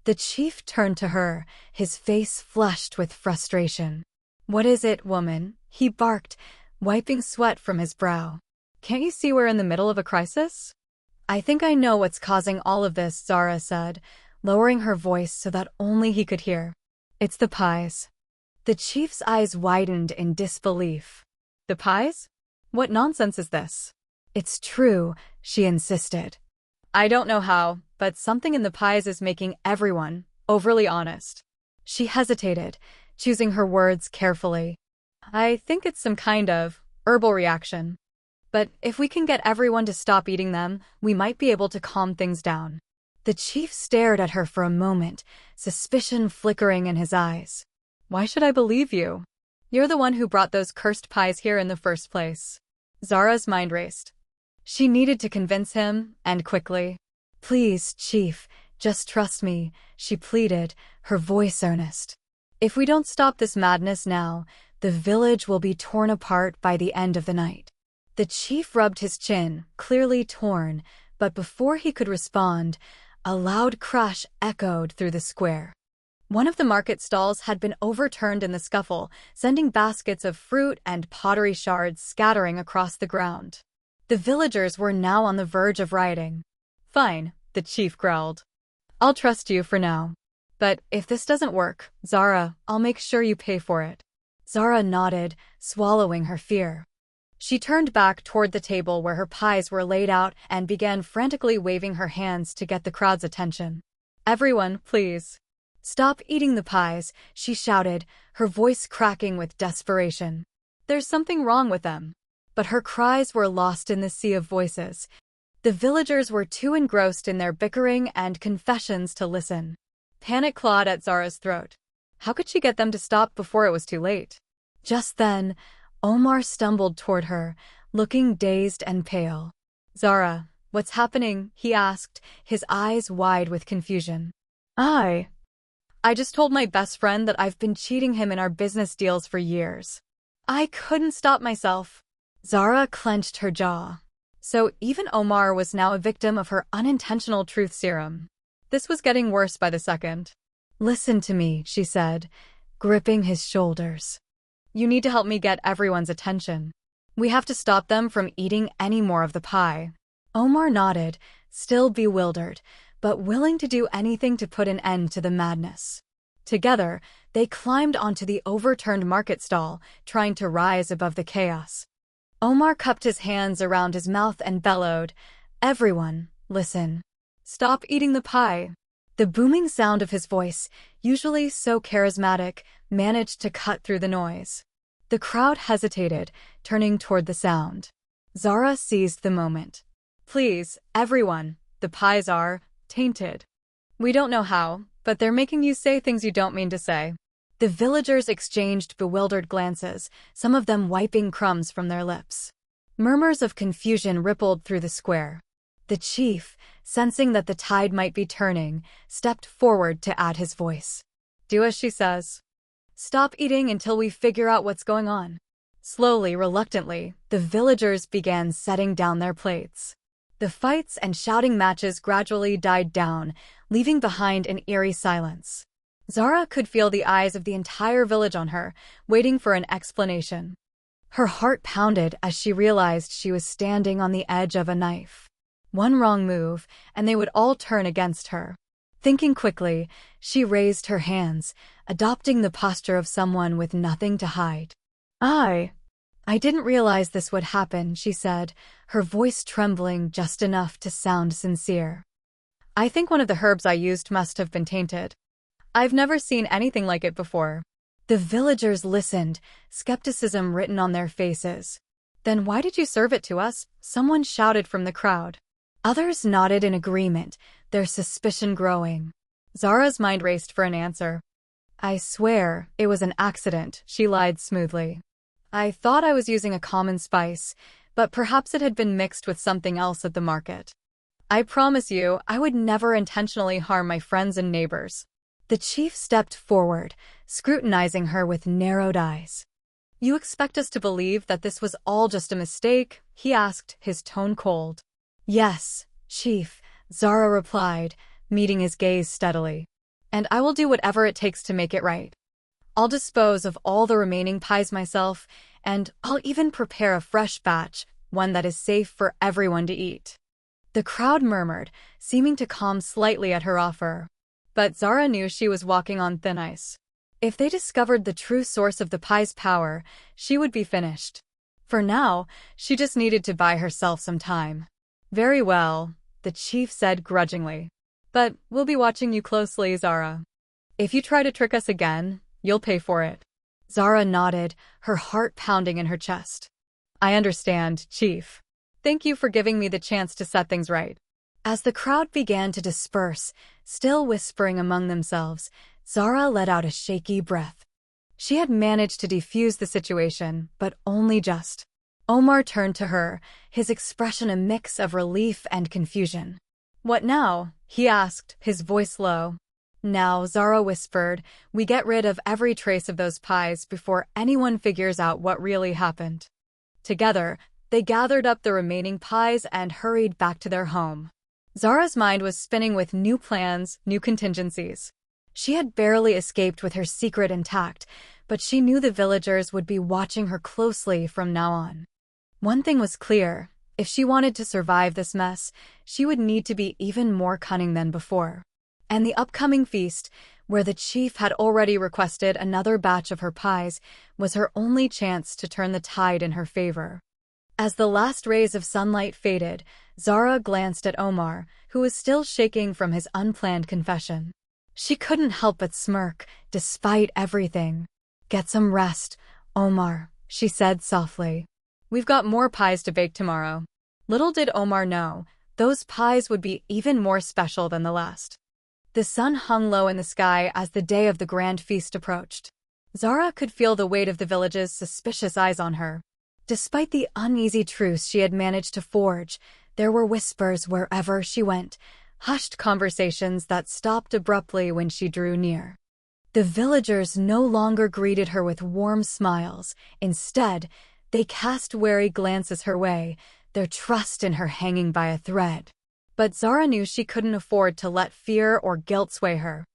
The chief turned to her, his face flushed with frustration. "What is it, woman?" he barked, wiping sweat from his brow. "Can't you see we're in the middle of a crisis?" "I think I know what's causing all of this," Zara said, lowering her voice so that only he could hear. "It's the pies." The chief's eyes widened in disbelief. "The pies? What nonsense is this?" "It's true," she insisted. "I don't know how, but something in the pies is making everyone overly honest." She hesitated, choosing her words carefully. "I think it's some kind of herbal reaction. But if we can get everyone to stop eating them, we might be able to calm things down." The chief stared at her for a moment, suspicion flickering in his eyes. "Why should I believe you? You're the one who brought those cursed pies here in the first place." Zara's mind raced. She needed to convince him, and quickly. "Please, chief, just trust me," she pleaded, her voice earnest. "If we don't stop this madness now, the village will be torn apart by the end of the night." The chief rubbed his chin, clearly torn, but before he could respond, a loud crash echoed through the square. One of the market stalls had been overturned in the scuffle, sending baskets of fruit and pottery shards scattering across the ground. The villagers were now on the verge of rioting. "Fine," the chief growled. "I'll trust you for now. But if this doesn't work, Zara, I'll make sure you pay for it." Zara nodded, swallowing her fear. She turned back toward the table where her pies were laid out and began frantically waving her hands to get the crowd's attention. "Everyone, please. Stop eating the pies," she shouted, her voice cracking with desperation. "There's something wrong with them." But her cries were lost in the sea of voices. The villagers were too engrossed in their bickering and confessions to listen. Panic clawed at Zara's throat. How could she get them to stop before it was too late? Just then, Omar stumbled toward her, looking dazed and pale. "Zara, what's happening?" he asked, his eyes wide with confusion. I just told my best friend that I've been cheating him in our business deals for years. I couldn't stop myself." Zara clenched her jaw. So even Omar was now a victim of her unintentional truth serum. This was getting worse by the second. "Listen to me," she said, gripping his shoulders. "You need to help me get everyone's attention. We have to stop them from eating any more of the pie." Omar nodded, still bewildered, but willing to do anything to put an end to the madness. Together, they climbed onto the overturned market stall, trying to rise above the chaos. Omar cupped his hands around his mouth and bellowed, "Everyone, listen. Stop eating the pie." The booming sound of his voice, usually so charismatic, managed to cut through the noise. The crowd hesitated, turning toward the sound. Zara seized the moment. "Please, everyone, the pies are tainted. We don't know how, but they're making you say things you don't mean to say." The villagers exchanged bewildered glances, some of them wiping crumbs from their lips. Murmurs of confusion rippled through the square. The chief, sensing that the tide might be turning, stepped forward to add his voice. "Do as she says. Stop eating until we figure out what's going on." Slowly, reluctantly, the villagers began setting down their plates. The fights and shouting matches gradually died down, leaving behind an eerie silence. Zara could feel the eyes of the entire village on her, waiting for an explanation. Her heart pounded as she realized she was standing on the edge of a knife. One wrong move, and they would all turn against her. Thinking quickly, she raised her hands, adopting the posture of someone with nothing to hide. I didn't realize this would happen," she said, her voice trembling just enough to sound sincere. "I think one of the herbs I used must have been tainted. I've never seen anything like it before." The villagers listened, skepticism written on their faces. "Then why did you serve it to us?" someone shouted from the crowd. Others nodded in agreement, their suspicion growing. Zara's mind raced for an answer. "I swear, it was an accident," she lied smoothly. "I thought I was using a common spice, but perhaps it had been mixed with something else at the market. I promise you, I would never intentionally harm my friends and neighbors." The chief stepped forward, scrutinizing her with narrowed eyes. "You expect us to believe that this was all just a mistake?" he asked, his tone cold. "Yes, chief," Zara replied, meeting his gaze steadily. "And I will do whatever it takes to make it right. I'll dispose of all the remaining pies myself, and I'll even prepare a fresh batch, one that is safe for everyone to eat." The crowd murmured, seeming to calm slightly at her offer. But Zara knew she was walking on thin ice. If they discovered the true source of the pie's power, she would be finished. For now, she just needed to buy herself some time. "Very well," the chief said grudgingly. "But we'll be watching you closely, Zara. If you try to trick us again, you'll pay for it." Zara nodded, her heart pounding in her chest. "I understand, Chief. Thank you for giving me the chance to set things right." As the crowd began to disperse, still whispering among themselves, Zara let out a shaky breath. She had managed to defuse the situation, but only just. Omar turned to her, his expression a mix of relief and confusion. "What now?" he asked, his voice low. "Now," Zara whispered, "we get rid of every trace of those pies before anyone figures out what really happened." Together, they gathered up the remaining pies and hurried back to their home. Zara's mind was spinning with new plans, new contingencies. She had barely escaped with her secret intact, but she knew the villagers would be watching her closely from now on. One thing was clear: if she wanted to survive this mess, she would need to be even more cunning than before. And the upcoming feast, where the chief had already requested another batch of her pies, was her only chance to turn the tide in her favor. As the last rays of sunlight faded, Zara glanced at Omar, who was still shaking from his unplanned confession. She couldn't help but smirk, despite everything. "Get some rest, Omar," she said softly. "We've got more pies to bake tomorrow." Little did Omar know, those pies would be even more special than the last. The sun hung low in the sky as the day of the grand feast approached. Zara could feel the weight of the village's suspicious eyes on her. Despite the uneasy truce she had managed to forge, there were whispers wherever she went, hushed conversations that stopped abruptly when she drew near. The villagers no longer greeted her with warm smiles. Instead, they cast wary glances her way, their trust in her hanging by a thread. But Zara knew she couldn't afford to let fear or guilt sway her.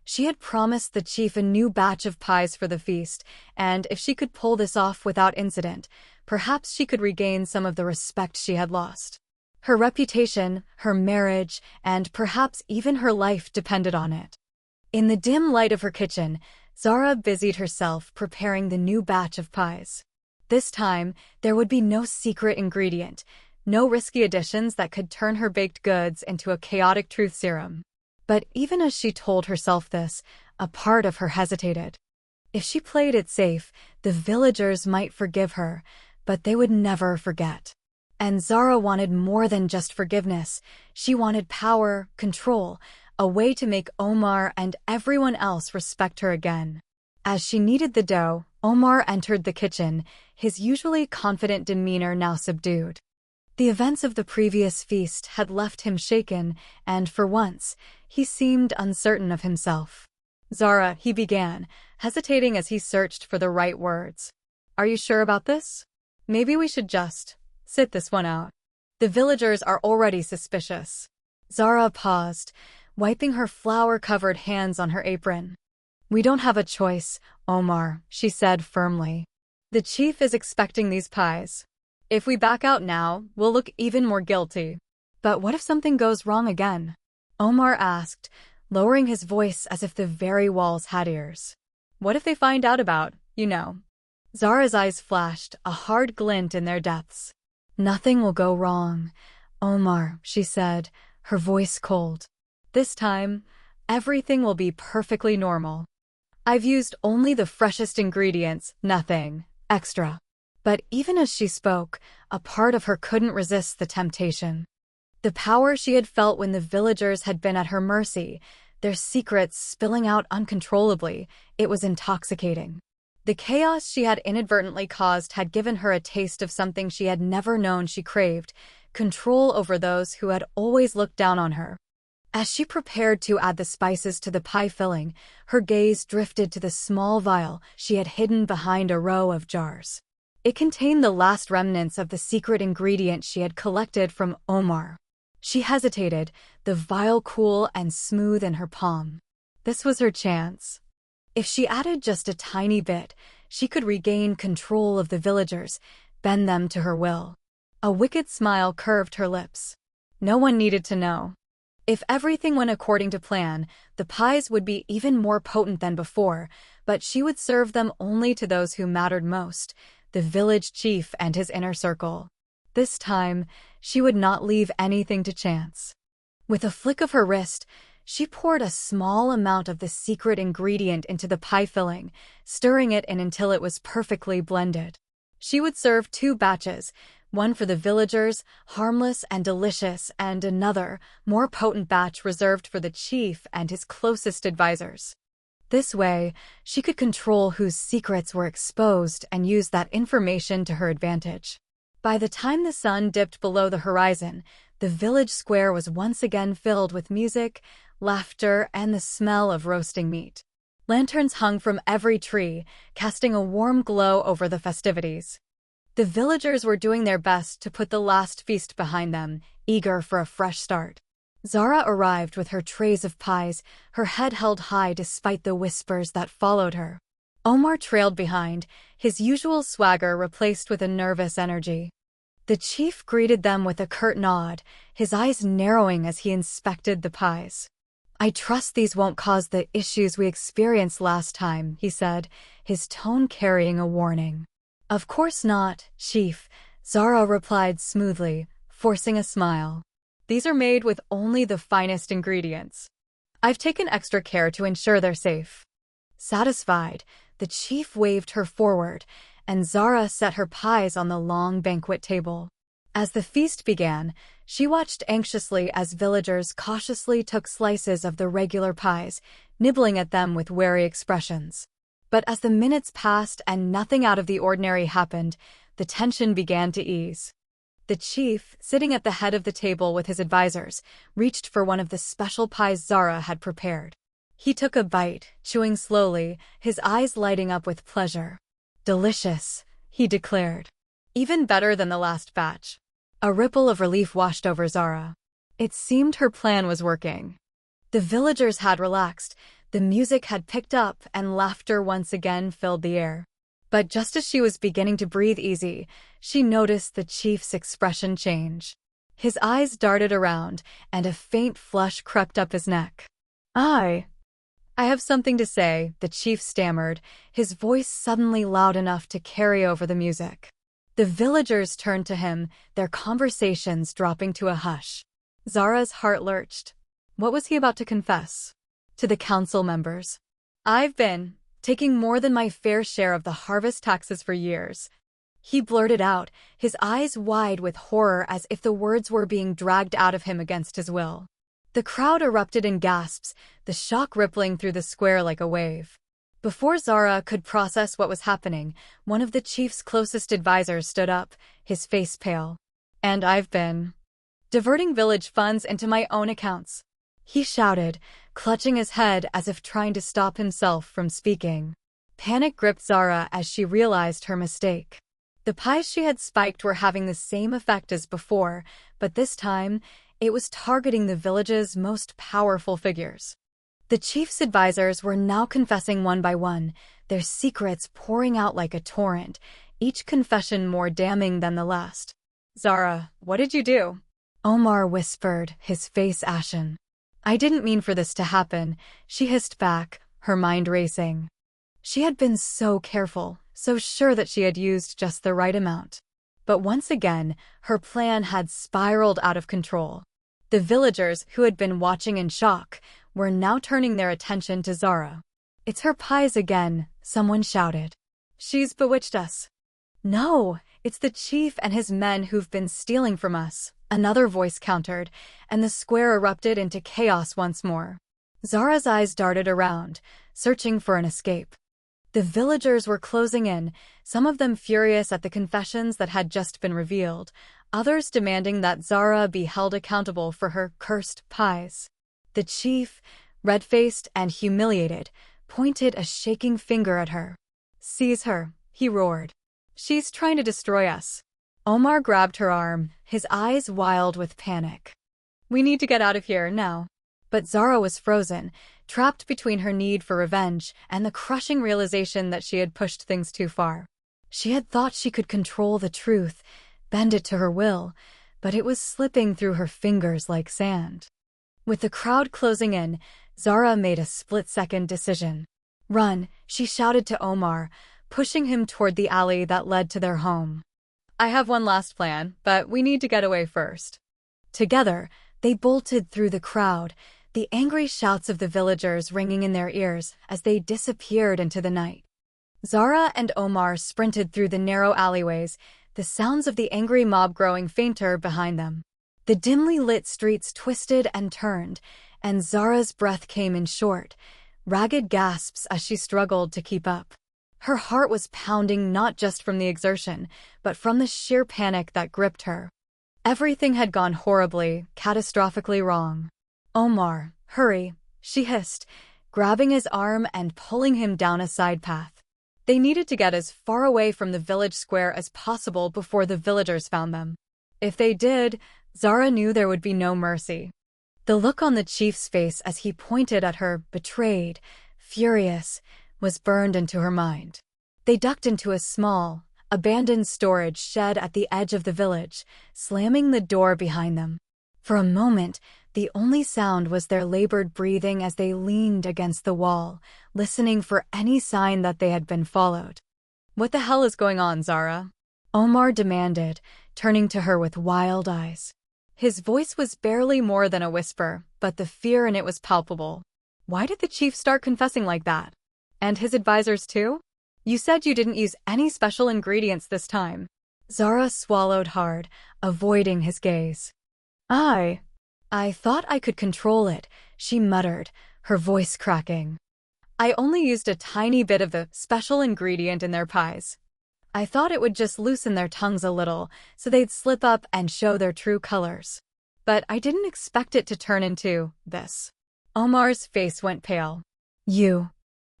She had promised the chief a new batch of pies for the feast, and if she could pull this off without incident, perhaps she could regain some of the respect she had lost. Her reputation, her marriage, and perhaps even her life depended on it. In the dim light of her kitchen, Zara busied herself preparing the new batch of pies. This time, there would be no secret ingredient, no risky additions that could turn her baked goods into a chaotic truth serum. But even as she told herself this, a part of her hesitated. If she played it safe, the villagers might forgive her, but they would never forget. And Zara wanted more than just forgiveness. She wanted power, control, a way to make Omar and everyone else respect her again. As she kneaded the dough, Omar entered the kitchen, his usually confident demeanor now subdued. The events of the previous feast had left him shaken, and for once, he seemed uncertain of himself. "Zara," he began, hesitating as he searched for the right words. "Are you sure about this? Maybe we should just sit this one out. The villagers are already suspicious." Zara paused, wiping her flour-covered hands on her apron. "We don't have a choice, Omar," she said firmly. "The chief is expecting these pies. If we back out now, we'll look even more guilty." "But what if something goes wrong again?" Omar asked, lowering his voice as if the very walls had ears. "What if they find out about, you know?" Zara's eyes flashed, a hard glint in their depths. "Nothing will go wrong, Omar," she said, her voice cold. "This time, everything will be perfectly normal. I've used only the freshest ingredients, nothing extra." But even as she spoke, a part of her couldn't resist the temptation. The power she had felt when the villagers had been at her mercy, their secrets spilling out uncontrollably, it was intoxicating. The chaos she had inadvertently caused had given her a taste of something she had never known she craved, control over those who had always looked down on her. As she prepared to add the spices to the pie filling, her gaze drifted to the small vial she had hidden behind a row of jars. It contained the last remnants of the secret ingredient she had collected from Omar. She hesitated, the vial cool and smooth in her palm. This was her chance. If she added just a tiny bit, she could regain control of the villagers, bend them to her will. A wicked smile curved her lips. No one needed to know. If everything went according to plan, the pies would be even more potent than before, but she would serve them only to those who mattered most, the village chief and his inner circle. This time, she would not leave anything to chance. With a flick of her wrist, she poured a small amount of the secret ingredient into the pie filling, stirring it in until it was perfectly blended. She would serve 2 batches, one for the villagers, harmless and delicious, and another, more potent batch reserved for the chief and his closest advisors. This way, she could control whose secrets were exposed and use that information to her advantage. By the time the sun dipped below the horizon, the village square was once again filled with music, laughter, and the smell of roasting meat. Lanterns hung from every tree, casting a warm glow over the festivities. The villagers were doing their best to put the last feast behind them, eager for a fresh start. Zara arrived with her trays of pies, her head held high despite the whispers that followed her. Omar trailed behind, his usual swagger replaced with a nervous energy. The chief greeted them with a curt nod, his eyes narrowing as he inspected the pies. "I trust these won't cause the issues we experienced last time," he said, his tone carrying a warning. "Of course not, Chief," Zara replied smoothly, forcing a smile. "These are made with only the finest ingredients. I've taken extra care to ensure they're safe." Satisfied, the chief waved her forward, and Zara set her pies on the long banquet table. As the feast began, she watched anxiously as villagers cautiously took slices of the regular pies, nibbling at them with wary expressions. But as the minutes passed and nothing out of the ordinary happened, the tension began to ease. The chief, sitting at the head of the table with his advisors, reached for one of the special pies Zara had prepared. He took a bite, chewing slowly, his eyes lighting up with pleasure. "Delicious," he declared. "Even better than the last batch." A ripple of relief washed over Zara. It seemed her plan was working. The villagers had relaxed, the music had picked up, and laughter once again filled the air. But just as she was beginning to breathe easy, she noticed the chief's expression change. His eyes darted around, and a faint flush crept up his neck. I have something to say, the chief stammered, his voice suddenly loud enough to carry over the music. The villagers turned to him, their conversations dropping to a hush. Zara's heart lurched. What was he about to confess? To the council members. I've been taking more than my fair share of the harvest taxes for years. He blurted out, his eyes wide with horror as if the words were being dragged out of him against his will. The crowd erupted in gasps, the shock rippling through the square like a wave. Before Zara could process what was happening, one of the chief's closest advisors stood up, his face pale. And I've been diverting village funds into my own accounts, he shouted, clutching his head as if trying to stop himself from speaking. Panic gripped Zara as she realized her mistake. The pies she had spiked were having the same effect as before, but this time, it was targeting the village's most powerful figures. The chief's advisors were now confessing one by one, their secrets pouring out like a torrent, each confession more damning than the last. Zara, what did you do? Omar whispered, his face ashen. I didn't mean for this to happen, she hissed back, her mind racing. She had been so careful, so sure that she had used just the right amount. But once again, her plan had spiraled out of control. The villagers, who had been watching in shock, were now turning their attention to Zara. It's her pies again, someone shouted. She's bewitched us. No, it's the chief and his men who've been stealing from us, another voice countered, and the square erupted into chaos once more. Zara's eyes darted around, searching for an escape. The villagers were closing in, some of them furious at the confessions that had just been revealed, others demanding that Zara be held accountable for her cursed pies. The chief, red-faced and humiliated, pointed a shaking finger at her. Seize her, he roared. She's trying to destroy us. Omar grabbed her arm, his eyes wild with panic. We need to get out of here now. But Zara was frozen, trapped between her need for revenge and the crushing realization that she had pushed things too far. She had thought she could control the truth, bend it to her will, but it was slipping through her fingers like sand. With the crowd closing in, Zara made a split-second decision. Run, she shouted to Omar, pushing him toward the alley that led to their home. I have one last plan, but we need to get away first. Together, they bolted through the crowd, the angry shouts of the villagers ringing in their ears as they disappeared into the night. Zara and Omar sprinted through the narrow alleyways, the sounds of the angry mob growing fainter behind them. The dimly lit streets twisted and turned, and Zara's breath came in short, ragged gasps as she struggled to keep up. Her heart was pounding not just from the exertion, but from the sheer panic that gripped her. Everything had gone horribly, catastrophically wrong. Omar, hurry, she hissed, grabbing his arm and pulling him down a side path. They needed to get as far away from the village square as possible before the villagers found them. If they did, Zara knew there would be no mercy. The look on the chief's face as he pointed at her, betrayed, furious, was burned into her mind. They ducked into a small, abandoned storage shed at the edge of the village, slamming the door behind them. For a moment, the only sound was their labored breathing as they leaned against the wall, listening for any sign that they had been followed. What the hell is going on, Zara? Omar demanded, turning to her with wild eyes. His voice was barely more than a whisper, but the fear in it was palpable. Why did the chief start confessing like that? And his advisors too? You said you didn't use any special ingredients this time. Zara swallowed hard, avoiding his gaze. I thought I could control it, she muttered, her voice cracking. I only used a tiny bit of the special ingredient in their pies. I thought it would just loosen their tongues a little, so they'd slip up and show their true colors. But I didn't expect it to turn into this. Omar's face went pale. You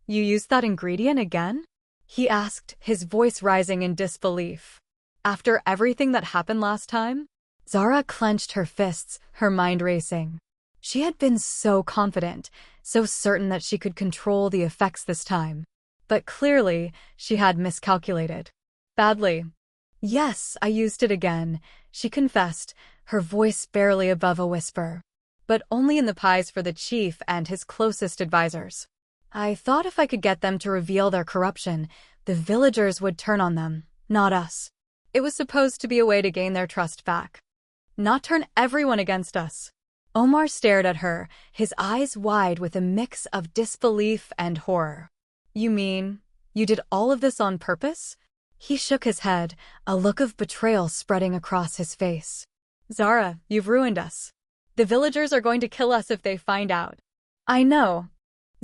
used that ingredient again? He asked, his voice rising in disbelief. After everything that happened last time? Zara clenched her fists, her mind racing. She had been so confident, so certain that she could control the effects this time. But clearly, she had miscalculated. Badly. Yes, I used it again, she confessed, her voice barely above a whisper. But only in the pies for the chief and his closest advisors. I thought if I could get them to reveal their corruption, the villagers would turn on them, not us. It was supposed to be a way to gain their trust back, not turn everyone against us. Omar stared at her, his eyes wide with a mix of disbelief and horror. You mean, you did all of this on purpose? He shook his head, a look of betrayal spreading across his face. Zara, you've ruined us. The villagers are going to kill us if they find out. I know.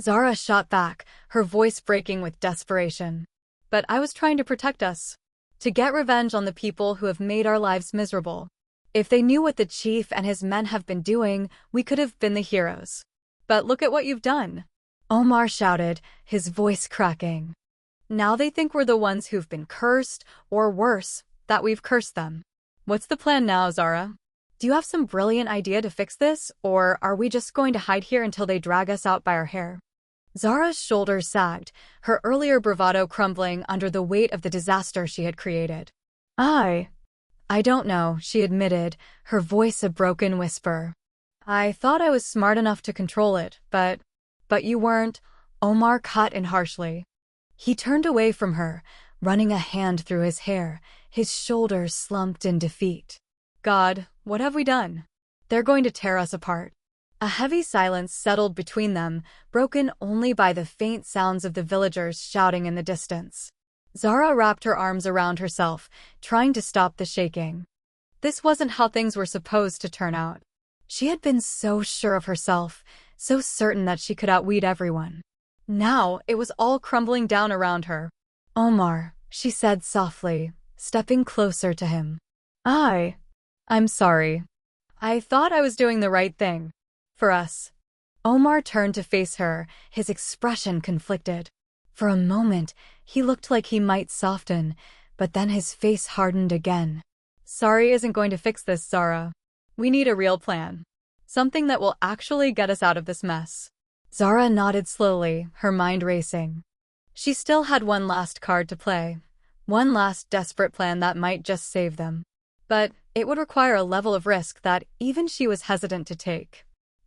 Zara shot back, her voice breaking with desperation. But I was trying to protect us. To get revenge on the people who have made our lives miserable. If they knew what the chief and his men have been doing, we could have been the heroes. But look at what you've done. Omar shouted, his voice cracking. Now they think we're the ones who've been cursed, or worse, that we've cursed them. What's the plan now, Zara? Do you have some brilliant idea to fix this, or are we just going to hide here until they drag us out by our hair? Zara's shoulders sagged, her earlier bravado crumbling under the weight of the disaster she had created. I don't know, she admitted, her voice a broken whisper. I thought I was smart enough to control it, but you weren't, Omar cut in harshly. He turned away from her, running a hand through his hair, his shoulders slumped in defeat. God, what have we done? They're going to tear us apart. A heavy silence settled between them, broken only by the faint sounds of the villagers shouting in the distance. Zara wrapped her arms around herself, trying to stop the shaking. This wasn't how things were supposed to turn out. She had been so sure of herself, so certain that she could outwit everyone. Now it was all crumbling down around her. Omar, she said softly, stepping closer to him. I'm sorry. I thought I was doing the right thing. For us. Omar turned to face her, his expression conflicted. For a moment, he looked like he might soften, but then his face hardened again. Sorry isn't going to fix this, Zara. We need a real plan. Something that will actually get us out of this mess. Zara nodded slowly, her mind racing. She still had one last card to play. One last desperate plan that might just save them. But it would require a level of risk that even she was hesitant to take.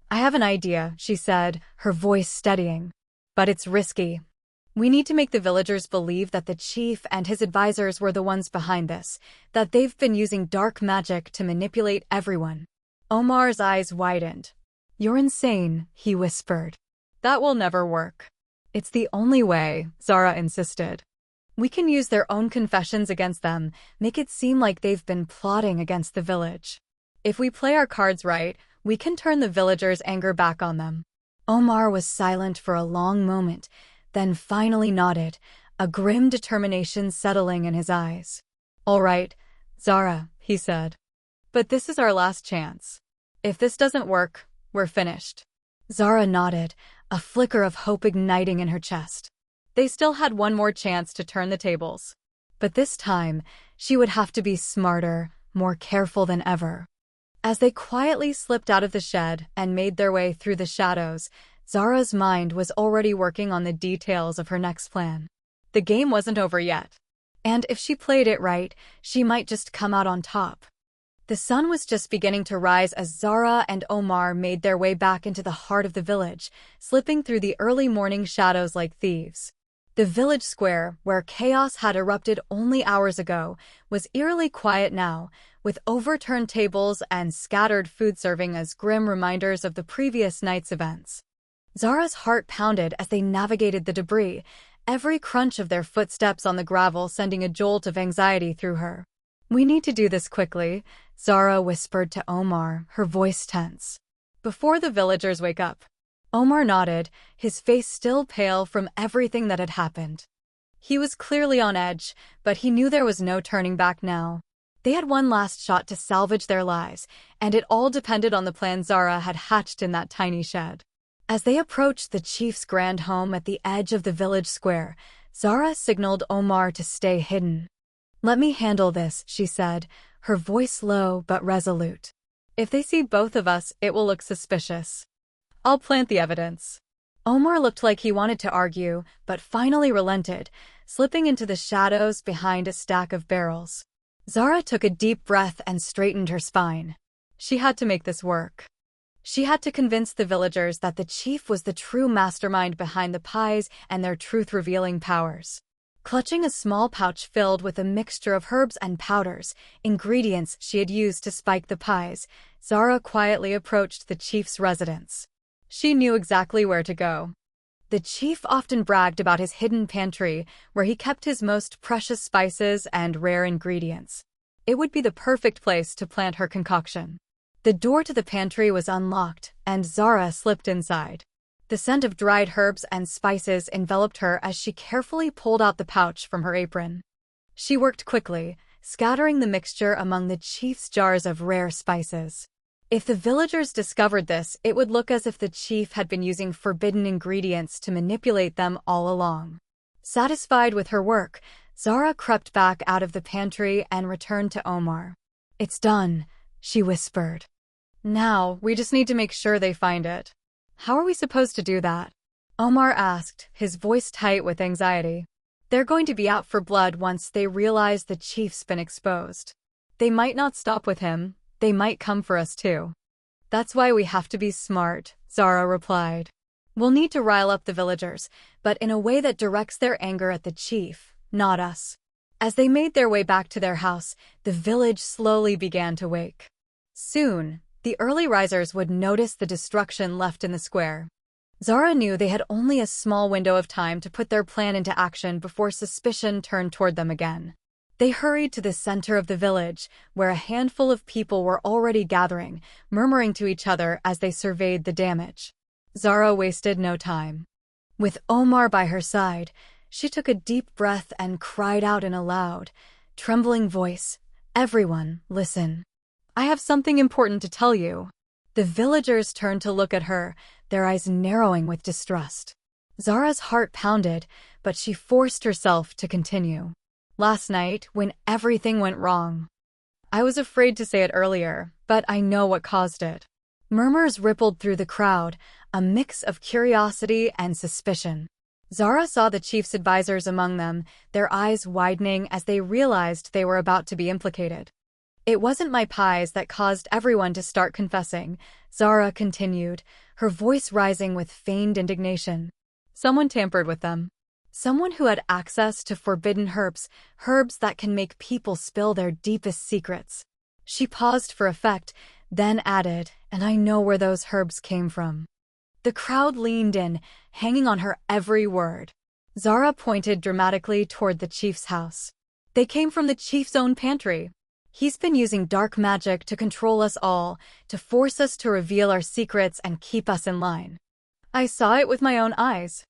I have an idea, she said, her voice steadying. But it's risky. We need to make the villagers believe that the chief and his advisors were the ones behind this, that they've been using dark magic to manipulate everyone. Omar's eyes widened. You're insane, he whispered. That will never work. It's the only way, Zara insisted. We can use their own confessions against them, make it seem like they've been plotting against the village. If we play our cards right, we can turn the villagers' anger back on them. Omar was silent for a long moment, then finally nodded, a grim determination settling in his eyes. All right, Zara, he said. But this is our last chance. If this doesn't work, we're finished. Zara nodded, a flicker of hope igniting in her chest. They still had one more chance to turn the tables. But this time, she would have to be smarter, more careful than ever. As they quietly slipped out of the shed and made their way through the shadows, Zara's mind was already working on the details of her next plan. The game wasn't over yet. And if she played it right, she might just come out on top. The sun was just beginning to rise as Zara and Omar made their way back into the heart of the village, slipping through the early morning shadows like thieves. The village square, where chaos had erupted only hours ago, was eerily quiet now, with overturned tables and scattered food serving as grim reminders of the previous night's events. Zara's heart pounded as they navigated the debris, every crunch of their footsteps on the gravel sending a jolt of anxiety through her. We need to do this quickly, Zara whispered to Omar, her voice tense. Before the villagers wake up. Omar nodded, his face still pale from everything that had happened. He was clearly on edge, but he knew there was no turning back now. They had one last shot to salvage their lives, and it all depended on the plan Zara had hatched in that tiny shed. As they approached the chief's grand home at the edge of the village square, Zara signaled Omar to stay hidden. Let me handle this, she said, her voice low but resolute. If they see both of us, it will look suspicious. I'll plant the evidence. Omar looked like he wanted to argue, but finally relented, slipping into the shadows behind a stack of barrels. Zara took a deep breath and straightened her spine. She had to make this work. She had to convince the villagers that the chief was the true mastermind behind the pies and their truth-revealing powers. Clutching a small pouch filled with a mixture of herbs and powders, ingredients she had used to spike the pies, Zara quietly approached the chief's residence. She knew exactly where to go. The chief often bragged about his hidden pantry, where he kept his most precious spices and rare ingredients. It would be the perfect place to plant her concoction. The door to the pantry was unlocked, and Zara slipped inside. The scent of dried herbs and spices enveloped her as she carefully pulled out the pouch from her apron. She worked quickly, scattering the mixture among the chief's jars of rare spices. If the villagers discovered this, it would look as if the chief had been using forbidden ingredients to manipulate them all along. Satisfied with her work, Zara crept back out of the pantry and returned to Omar. "It's done," she whispered. "Now, we just need to make sure they find it." "How are we supposed to do that?" Omar asked, his voice tight with anxiety. "They're going to be out for blood once they realize the chief's been exposed. They might not stop with him. They might come for us too." "That's why we have to be smart," Zara replied. "We'll need to rile up the villagers, but in a way that directs their anger at the chief, not us." As they made their way back to their house, the village slowly began to wake. Soon, the early risers would notice the destruction left in the square. Zara knew they had only a small window of time to put their plan into action before suspicion turned toward them again. They hurried to the center of the village, where a handful of people were already gathering, murmuring to each other as they surveyed the damage. Zara wasted no time. With Omar by her side, she took a deep breath and cried out in a loud, trembling voice, "Everyone, listen. I have something important to tell you." The villagers turned to look at her, their eyes narrowing with distrust. Zara's heart pounded, but she forced herself to continue. "Last night, when everything went wrong, I was afraid to say it earlier, but I know what caused it." Murmurs rippled through the crowd, a mix of curiosity and suspicion. Zara saw the chief's advisors among them, their eyes widening as they realized they were about to be implicated. "It wasn't my pies that caused everyone to start confessing," Zara continued, her voice rising with feigned indignation. "Someone tampered with them. Someone who had access to forbidden herbs that can make people spill their deepest secrets." She paused for effect, then added, "And I know where those herbs came from." The crowd leaned in, hanging on her every word. Zara pointed dramatically toward the chief's house. "They came from the chief's own pantry. He's been using dark magic to control us all, to force us to reveal our secrets and keep us in line. I saw it with my own eyes."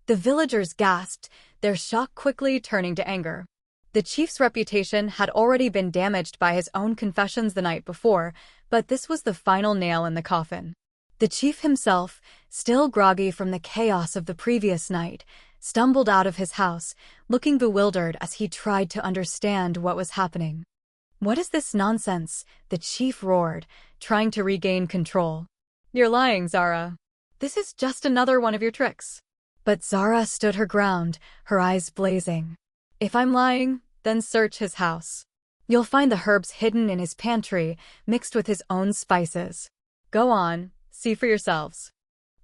The villagers gasped, their shock quickly turning to anger. The chief's reputation had already been damaged by his own confessions the night before, but this was the final nail in the coffin. The chief himself, still groggy from the chaos of the previous night, stumbled out of his house, looking bewildered as he tried to understand what was happening. "What is this nonsense?" the chief roared, trying to regain control. "You're lying, Zara. This is just another one of your tricks." But Zara stood her ground, her eyes blazing. "If I'm lying, then search his house. You'll find the herbs hidden in his pantry, mixed with his own spices. Go on, see for yourselves."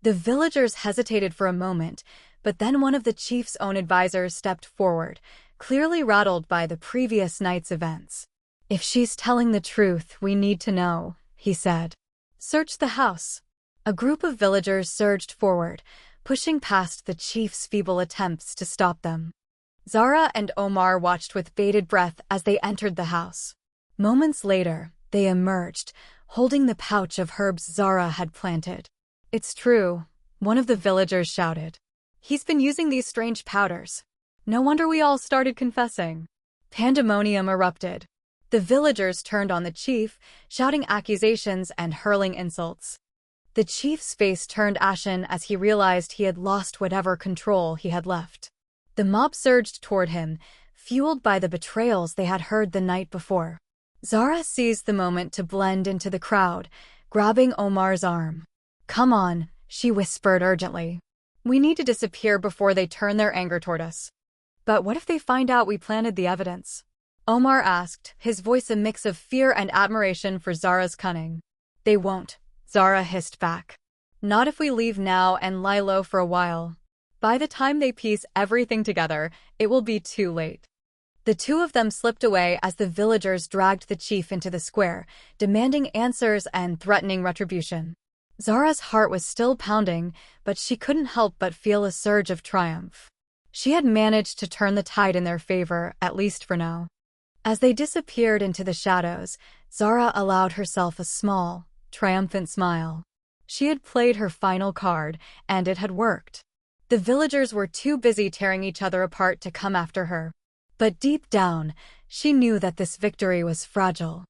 The villagers hesitated for a moment, but then one of the chief's own advisors stepped forward, clearly rattled by the previous night's events. "If she's telling the truth, we need to know," he said. "Search the house." A group of villagers surged forward, pushing past the chief's feeble attempts to stop them. Zara and Omar watched with bated breath as they entered the house. Moments later, they emerged, holding the pouch of herbs Zara had planted. "It's true," one of the villagers shouted. "He's been using these strange powders. No wonder we all started confessing." Pandemonium erupted. The villagers turned on the chief, shouting accusations and hurling insults. The chief's face turned ashen as he realized he had lost whatever control he had left. The mob surged toward him, fueled by the betrayals they had heard the night before. Zara seized the moment to blend into the crowd, grabbing Omar's arm. "Come on," she whispered urgently. "We need to disappear before they turn their anger toward us." "But what if they find out we planted the evidence?" Omar asked, his voice a mix of fear and admiration for Zara's cunning. "They won't," Zara hissed back. Not if we leave now and lie low for a while. By the time they piece everything together, it will be too late. The two of them slipped away as the villagers dragged the chief into the square, demanding answers and threatening retribution. Zara's heart was still pounding, but she couldn't help but feel a surge of triumph. She had managed to turn the tide in their favor, at least for now. As they disappeared into the shadows, Zara allowed herself a small, triumphant smile. She had played her final card, and it had worked. The villagers were too busy tearing each other apart to come after her. But deep down, she knew that this victory was fragile.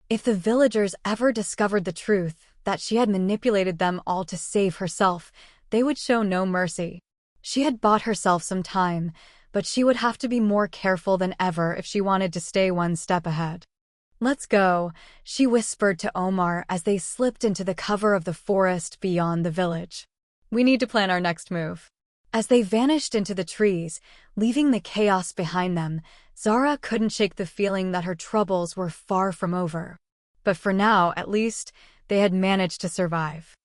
If the villagers ever discovered the truth, that she had manipulated them all to save herself, they would show no mercy. She had bought herself some time, but she would have to be more careful than ever if she wanted to stay one step ahead. "Let's go," she whispered to Omar as they slipped into the cover of the forest beyond the village. "We need to plan our next move." As they vanished into the trees, leaving the chaos behind them, Zara couldn't shake the feeling that her troubles were far from over. But for now, at least, they had managed to survive.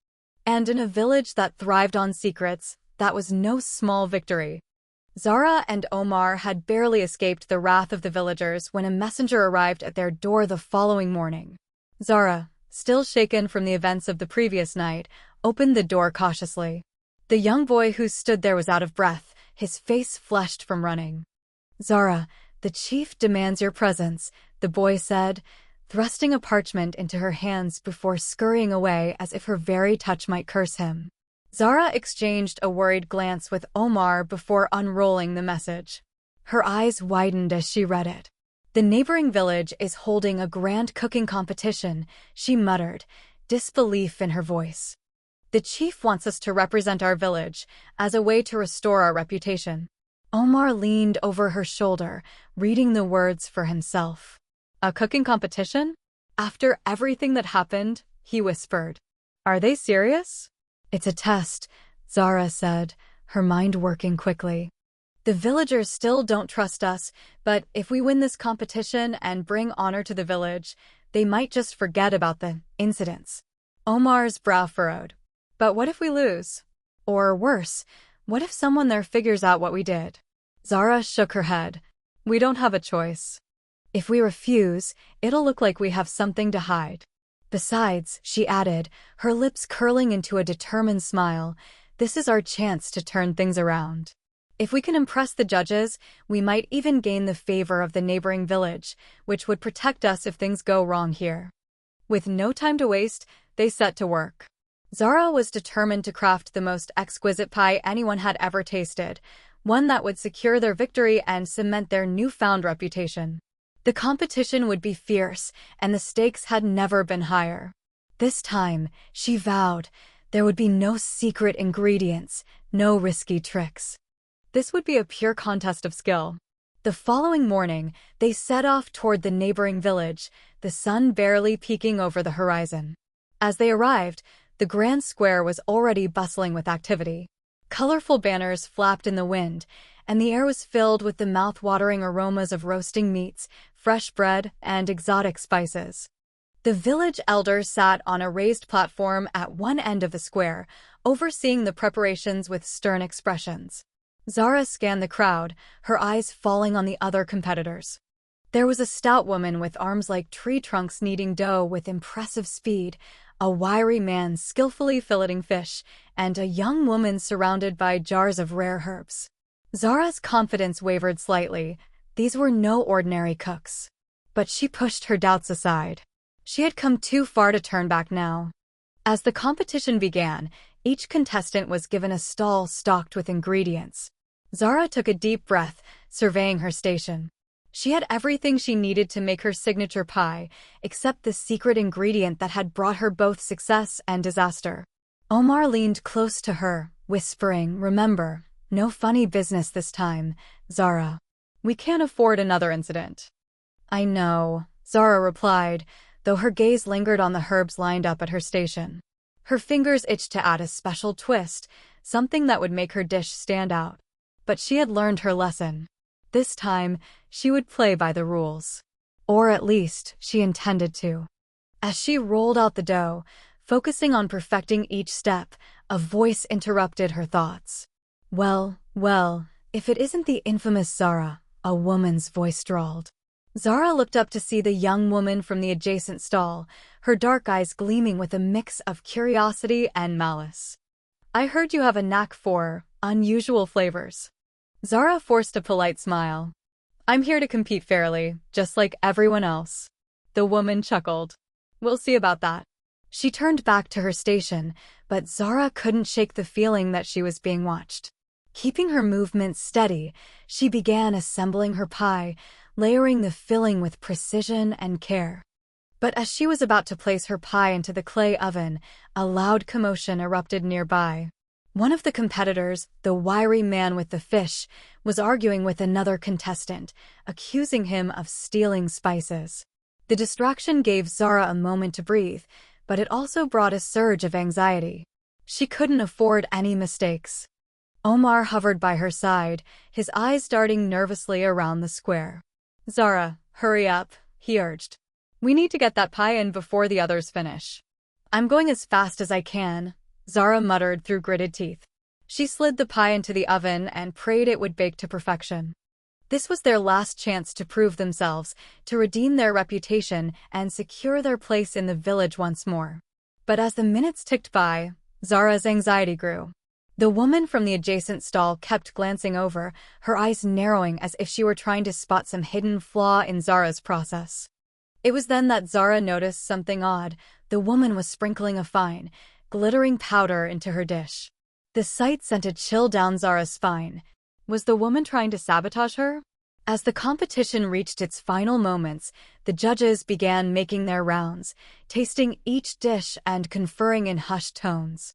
And in a village that thrived on secrets, that was no small victory. Zara and Omar had barely escaped the wrath of the villagers when a messenger arrived at their door the following morning. Zara, still shaken from the events of the previous night, opened the door cautiously. The young boy who stood there was out of breath, his face flushed from running. "Zara, the chief demands your presence," the boy said, thrusting a parchment into her hands before scurrying away as if her very touch might curse him. Zara exchanged a worried glance with Omar before unrolling the message. Her eyes widened as she read it. "The neighboring village is holding a grand cooking competition," she muttered, disbelief in her voice. "The chief wants us to represent our village, as a way to restore our reputation." Omar leaned over her shoulder, reading the words for himself. "A cooking competition?" After everything that happened, he whispered. "Are they serious?" "It's a test," Zara said, her mind working quickly. "The villagers still don't trust us, but if we win this competition and bring honor to the village, they might just forget about the incidents." Omar's brow furrowed. "But what if we lose? Or worse, what if someone there figures out what we did?" Zara shook her head. "We don't have a choice. If we refuse, it'll look like we have something to hide. Besides," she added, her lips curling into a determined smile, "this is our chance to turn things around. If we can impress the judges, we might even gain the favor of the neighboring village, which would protect us if things go wrong here." With no time to waste, they set to work. Zara was determined to craft the most exquisite pie anyone had ever tasted, one that would secure their victory and cement their newfound reputation. The competition would be fierce, and the stakes had never been higher. This time, she vowed, there would be no secret ingredients, no risky tricks. This would be a pure contest of skill. The following morning, they set off toward the neighboring village, the sun barely peeking over the horizon. As they arrived, the grand square was already bustling with activity. Colorful banners flapped in the wind, and the air was filled with the mouth-watering aromas of roasting meats, fresh bread, and exotic spices. The village elder sat on a raised platform at one end of the square, overseeing the preparations with stern expressions. Zara scanned the crowd, her eyes falling on the other competitors. There was a stout woman with arms like tree trunks kneading dough with impressive speed, a wiry man skillfully filleting fish, and a young woman surrounded by jars of rare herbs. Zara's confidence wavered slightly. These were no ordinary cooks. But she pushed her doubts aside. She had come too far to turn back now. As the competition began, each contestant was given a stall stocked with ingredients. Zara took a deep breath, surveying her station. She had everything she needed to make her signature pie, except the secret ingredient that had brought her both success and disaster. Omar leaned close to her, whispering, "Remember, no funny business this time, Zara. We can't afford another incident." "I know," Zara replied, though her gaze lingered on the herbs lined up at her station. Her fingers itched to add a special twist, something that would make her dish stand out. But she had learned her lesson. This time, she would play by the rules. Or at least, she intended to. As she rolled out the dough, Focusing on perfecting each step, a voice interrupted her thoughts. Well, if it isn't the infamous Zara, a woman's voice drawled. Zara looked up to see the young woman from the adjacent stall, her dark eyes gleaming with a mix of curiosity and malice. I heard you have a knack for unusual flavors. Zara forced a polite smile. I'm here to compete fairly, just like everyone else. The woman chuckled. We'll see about that. She turned back to her station, but Zara couldn't shake the feeling that she was being watched. Keeping her movements steady, she began assembling her pie, layering the filling with precision and care. But as she was about to place her pie into the clay oven, a loud commotion erupted nearby. One of the competitors, the wiry man with the fish, was arguing with another contestant, accusing him of stealing spices. The distraction gave Zara a moment to breathe, but it also brought a surge of anxiety. She couldn't afford any mistakes. Omar hovered by her side, his eyes darting nervously around the square. Zara, hurry up, he urged. We need to get that pie in before the others finish. I'm going as fast as I can, Zara muttered through gritted teeth. She slid the pie into the oven and prayed it would bake to perfection. This was their last chance to prove themselves, to redeem their reputation and secure their place in the village once more. But as the minutes ticked by, Zara's anxiety grew. The woman from the adjacent stall kept glancing over, her eyes narrowing as if she were trying to spot some hidden flaw in Zara's process. It was then that Zara noticed something odd. The woman was sprinkling a fine, glittering powder into her dish. The sight sent a chill down Zara's spine. Was the woman trying to sabotage her? As the competition reached its final moments, the judges began making their rounds, tasting each dish and conferring in hushed tones.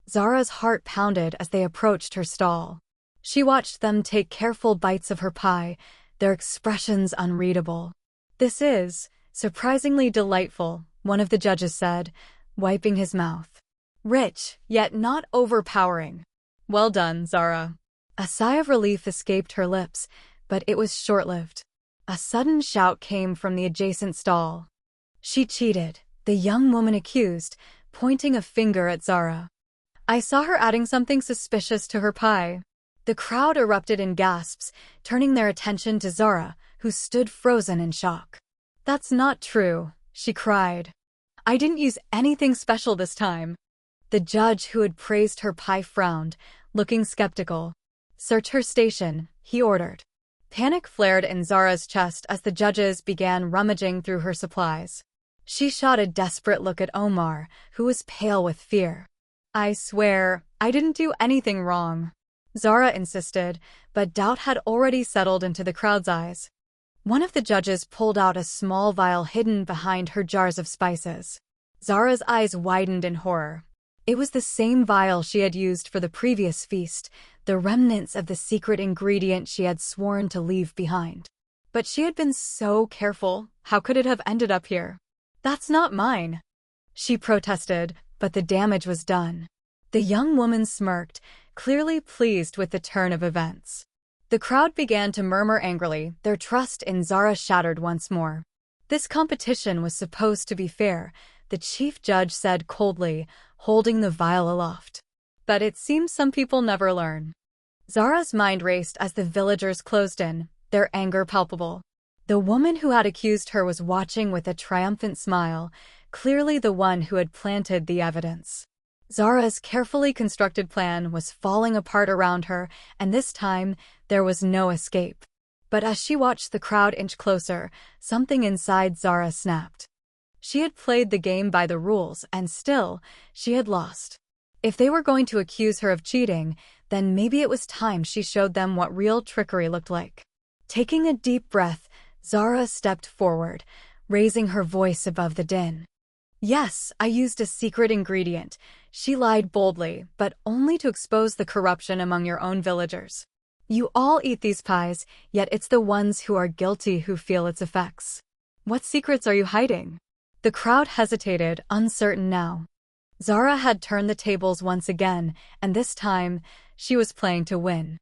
Zara's heart pounded as they approached her stall. She watched them take careful bites of her pie, their expressions unreadable. This is surprisingly delightful, one of the judges said, wiping his mouth. Rich, yet not overpowering. Well done, Zara. A sigh of relief escaped her lips, but it was short-lived. A sudden shout came from the adjacent stall. She cheated, the young woman accused, pointing a finger at Zara. I saw her adding something suspicious to her pie. The crowd erupted in gasps, turning their attention to Zara, who stood frozen in shock. That's not true, she cried. I didn't use anything special this time. The judge who had praised her pie frowned, looking skeptical. Search her station, he ordered. Panic flared in Zara's chest as the judges began rummaging through her supplies. She shot a desperate look at Omar, who was pale with fear. I swear, I didn't do anything wrong, Zara insisted, but doubt had already settled into the crowd's eyes. One of the judges pulled out a small vial hidden behind her jars of spices. Zara's eyes widened in horror. It was the same vial she had used for the previous feast, the remnants of the secret ingredient she had sworn to leave behind. But she had been so careful, how could it have ended up here? That's not mine, she protested, but the damage was done. The young woman smirked, clearly pleased with the turn of events. The crowd began to murmur angrily, their trust in Zara shattered once more. This competition was supposed to be fair, the chief judge said coldly, holding the vial aloft. But it seems some people never learn. Zara's mind raced as the villagers closed in, their anger palpable. The woman who had accused her was watching with a triumphant smile, clearly the one who had planted the evidence. Zara's carefully constructed plan was falling apart around her, and this time, there was no escape. But as she watched the crowd inch closer, something inside Zara snapped. She had played the game by the rules, and still, she had lost. If they were going to accuse her of cheating, then maybe it was time she showed them what real trickery looked like. Taking a deep breath, Zara stepped forward, raising her voice above the din. Yes, I used a secret ingredient, she lied boldly, but only to expose the corruption among your own villagers. You all eat these pies, yet it's the ones who are guilty who feel its effects. What secrets are you hiding? The crowd hesitated, uncertain now. Zara had turned the tables once again, and this time, she was playing to win.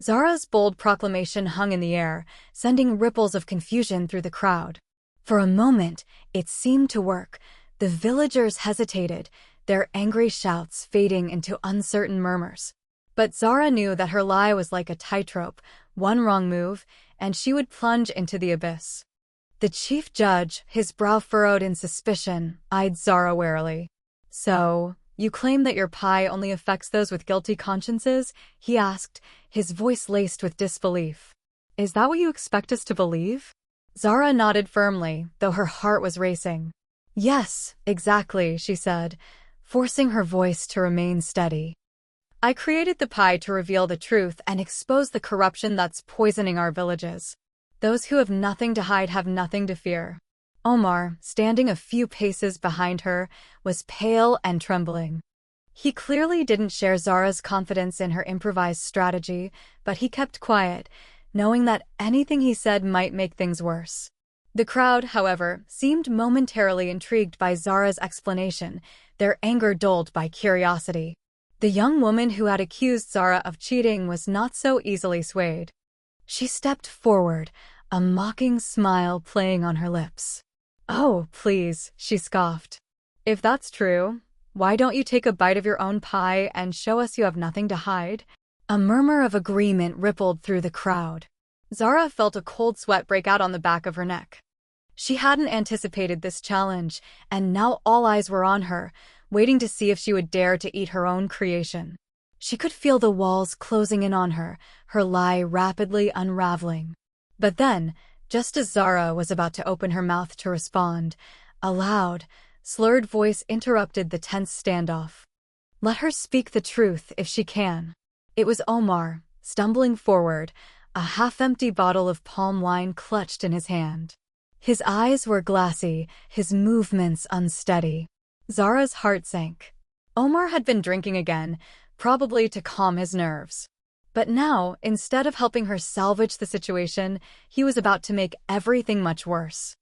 Zara's bold proclamation hung in the air, sending ripples of confusion through the crowd. For a moment, it seemed to work. The villagers hesitated, their angry shouts fading into uncertain murmurs. But Zara knew that her lie was like a tightrope, one wrong move, and she would plunge into the abyss. The chief judge, his brow furrowed in suspicion, eyed Zara warily. "So, you claim that your pie only affects those with guilty consciences?" he asked, his voice laced with disbelief. "Is that what you expect us to believe?" Zara nodded firmly, though her heart was racing. "Yes, exactly," she said, forcing her voice to remain steady. "I created the pie to reveal the truth and expose the corruption that's poisoning our villages. Those who have nothing to hide have nothing to fear." Omar, standing a few paces behind her, was pale and trembling. He clearly didn't share Zara's confidence in her improvised strategy, but he kept quiet, knowing that anything he said might make things worse. The crowd, however, seemed momentarily intrigued by Zara's explanation, their anger dulled by curiosity. The young woman who had accused Zara of cheating was not so easily swayed. She stepped forward, a mocking smile playing on her lips. "Oh, please," she scoffed. "If that's true, why don't you take a bite of your own pie and show us you have nothing to hide?" A murmur of agreement rippled through the crowd. Zara felt a cold sweat break out on the back of her neck. She hadn't anticipated this challenge, and now all eyes were on her, waiting to see if she would dare to eat her own creation. She could feel the walls closing in on her, her lie rapidly unraveling. But then, just as Zara was about to open her mouth to respond, a loud, slurred voice interrupted the tense standoff. "Let her speak the truth if she can." It was Omar, stumbling forward, a half-empty bottle of palm wine clutched in his hand. His eyes were glassy, his movements unsteady. Zara's heart sank. Omar had been drinking again, probably to calm his nerves. But now, instead of helping her salvage the situation, he was about to make everything much worse.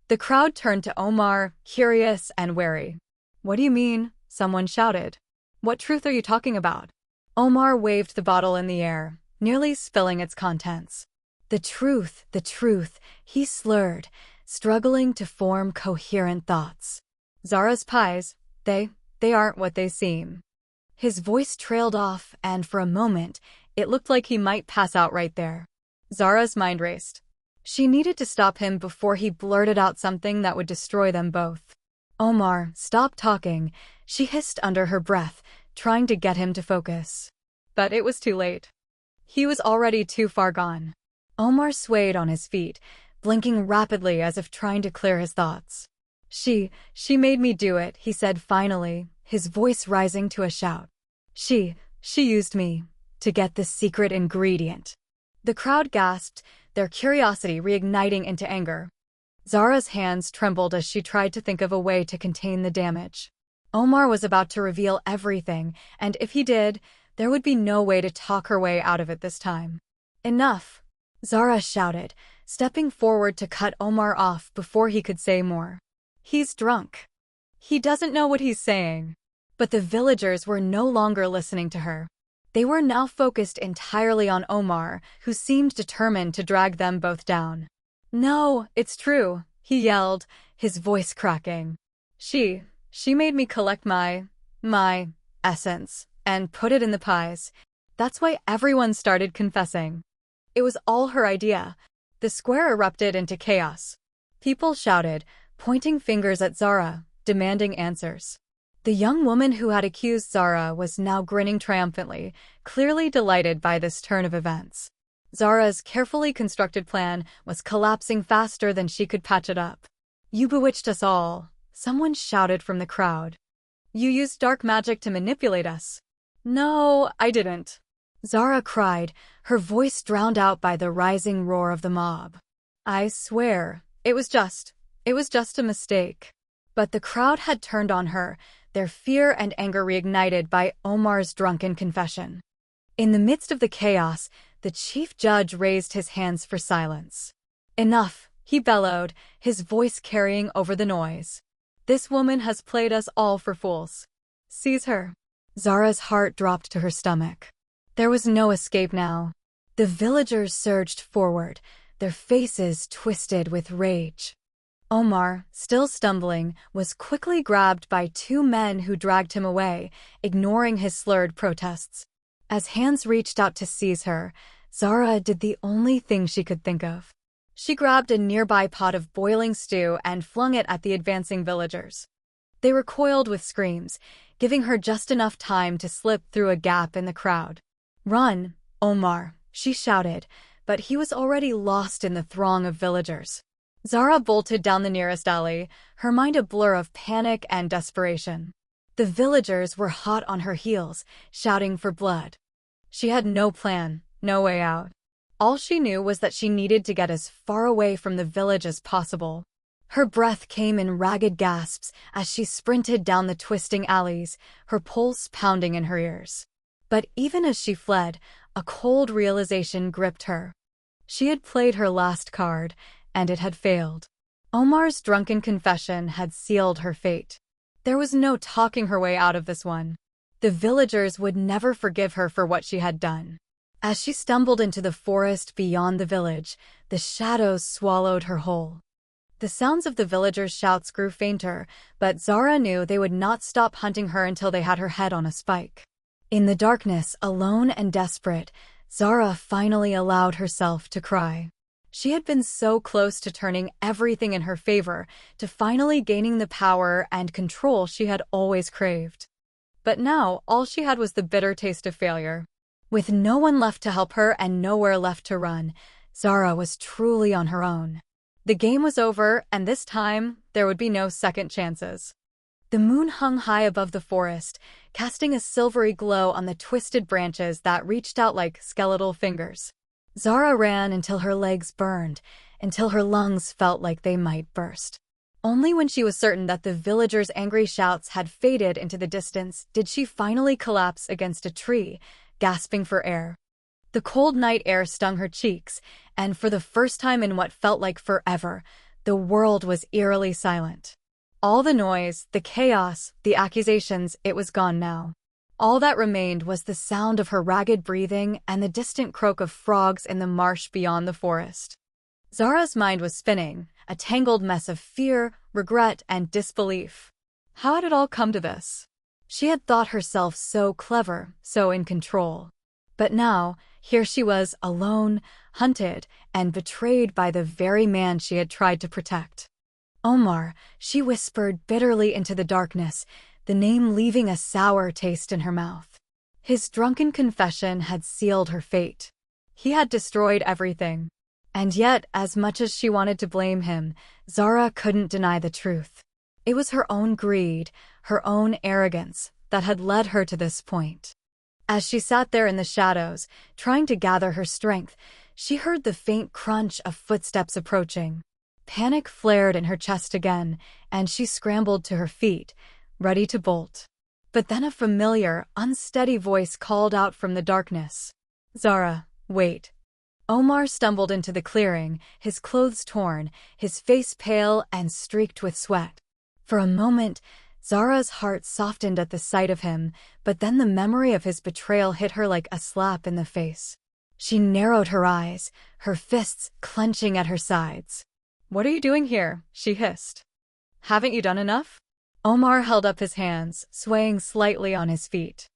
The crowd turned to Omar, curious and wary. "What do you mean?" someone shouted. "What truth are you talking about?" Omar waved the bottle in the air, nearly spilling its contents. The truth," he slurred, struggling to form coherent thoughts. "Zara's pies, they aren't what they seem." His voice trailed off, and for a moment, it looked like he might pass out right there. Zara's mind raced. She needed to stop him before he blurted out something that would destroy them both. "Omar, stop talking," she hissed under her breath, trying to get him to focus. But it was too late. He was already too far gone. Omar swayed on his feet, blinking rapidly as if trying to clear his thoughts. She made me do it," he said finally, his voice rising to a shout. She used me to get this secret ingredient." The crowd gasped, their curiosity reigniting into anger. Zara's hands trembled as she tried to think of a way to contain the damage. Omar was about to reveal everything, and if he did, there would be no way to talk her way out of it this time. "Enough!" Zara shouted, stepping forward to cut Omar off before he could say more. "He's drunk. He doesn't know what he's saying." But the villagers were no longer listening to her. They were now focused entirely on Omar, who seemed determined to drag them both down. "No, it's true," he yelled, his voice cracking. She made me collect my essence and put it in the pies. That's why everyone started confessing. It was all her idea." The square erupted into chaos. People shouted, pointing fingers at Zara, demanding answers. The young woman who had accused Zara was now grinning triumphantly, clearly delighted by this turn of events. Zara's carefully constructed plan was collapsing faster than she could patch it up. "You bewitched us all," someone shouted from the crowd. "You used dark magic to manipulate us." "No, I didn't," Zara cried, her voice drowned out by the rising roar of the mob. "I swear, it was just a mistake." But the crowd had turned on her, their fear and anger reignited by Omar's drunken confession. In the midst of the chaos, the chief judge raised his hands for silence. "Enough," he bellowed, his voice carrying over the noise. "This woman has played us all for fools. Seize her." Zara's heart dropped to her stomach. There was no escape now. The villagers surged forward, their faces twisted with rage. Omar, still stumbling, was quickly grabbed by two men who dragged him away, ignoring his slurred protests. As hands reached out to seize her, Zara did the only thing she could think of. She grabbed a nearby pot of boiling stew and flung it at the advancing villagers. They recoiled with screams, giving her just enough time to slip through a gap in the crowd. "Run, Omar," she shouted, but he was already lost in the throng of villagers. Zara bolted down the nearest alley, her mind a blur of panic and desperation. The villagers were hot on her heels, shouting for blood. She had no plan, no way out. All she knew was that she needed to get as far away from the village as possible. Her breath came in ragged gasps as she sprinted down the twisting alleys, her pulse pounding in her ears. But even as she fled, a cold realization gripped her. She had played her last card, and it had failed. Omar's drunken confession had sealed her fate. There was no talking her way out of this one. The villagers would never forgive her for what she had done. As she stumbled into the forest beyond the village, the shadows swallowed her whole. The sounds of the villagers' shouts grew fainter, but Zara knew they would not stop hunting her until they had her head on a spike. In the darkness, alone and desperate, Zara finally allowed herself to cry. She had been so close to turning everything in her favor, to finally gaining the power and control she had always craved. But now, all she had was the bitter taste of failure. With no one left to help her and nowhere left to run, Zara was truly on her own. The game was over, and this time, there would be no second chances. The moon hung high above the forest, casting a silvery glow on the twisted branches that reached out like skeletal fingers. Zara ran until her legs burned, until her lungs felt like they might burst. Only when she was certain that the villagers' angry shouts had faded into the distance did she finally collapse against a tree, gasping for air. The cold night air stung her cheeks, and for the first time in what felt like forever, the world was eerily silent. All the noise, the chaos, the accusations, it was gone now. All that remained was the sound of her ragged breathing and the distant croak of frogs in the marsh beyond the forest. Zara's mind was spinning, a tangled mess of fear, regret, and disbelief. How had it all come to this? She had thought herself so clever, so in control. But now, here she was, alone, hunted, and betrayed by the very man she had tried to protect. "Omar," she whispered bitterly into the darkness, the name leaving a sour taste in her mouth. His drunken confession had sealed her fate. He had destroyed everything. And yet, as much as she wanted to blame him, Zara couldn't deny the truth. It was her own greed, her own arrogance, that had led her to this point. As she sat there in the shadows, trying to gather her strength, she heard the faint crunch of footsteps approaching. Panic flared in her chest again, and she scrambled to her feet, ready to bolt. But then a familiar, unsteady voice called out from the darkness. "Zara, wait." Omar stumbled into the clearing, his clothes torn, his face pale and streaked with sweat. For a moment, Zara's heart softened at the sight of him, but then the memory of his betrayal hit her like a slap in the face. She narrowed her eyes, her fists clenching at her sides. "What are you doing here?" she hissed. "Haven't you done enough?" Omar held up his hands, swaying slightly on his feet.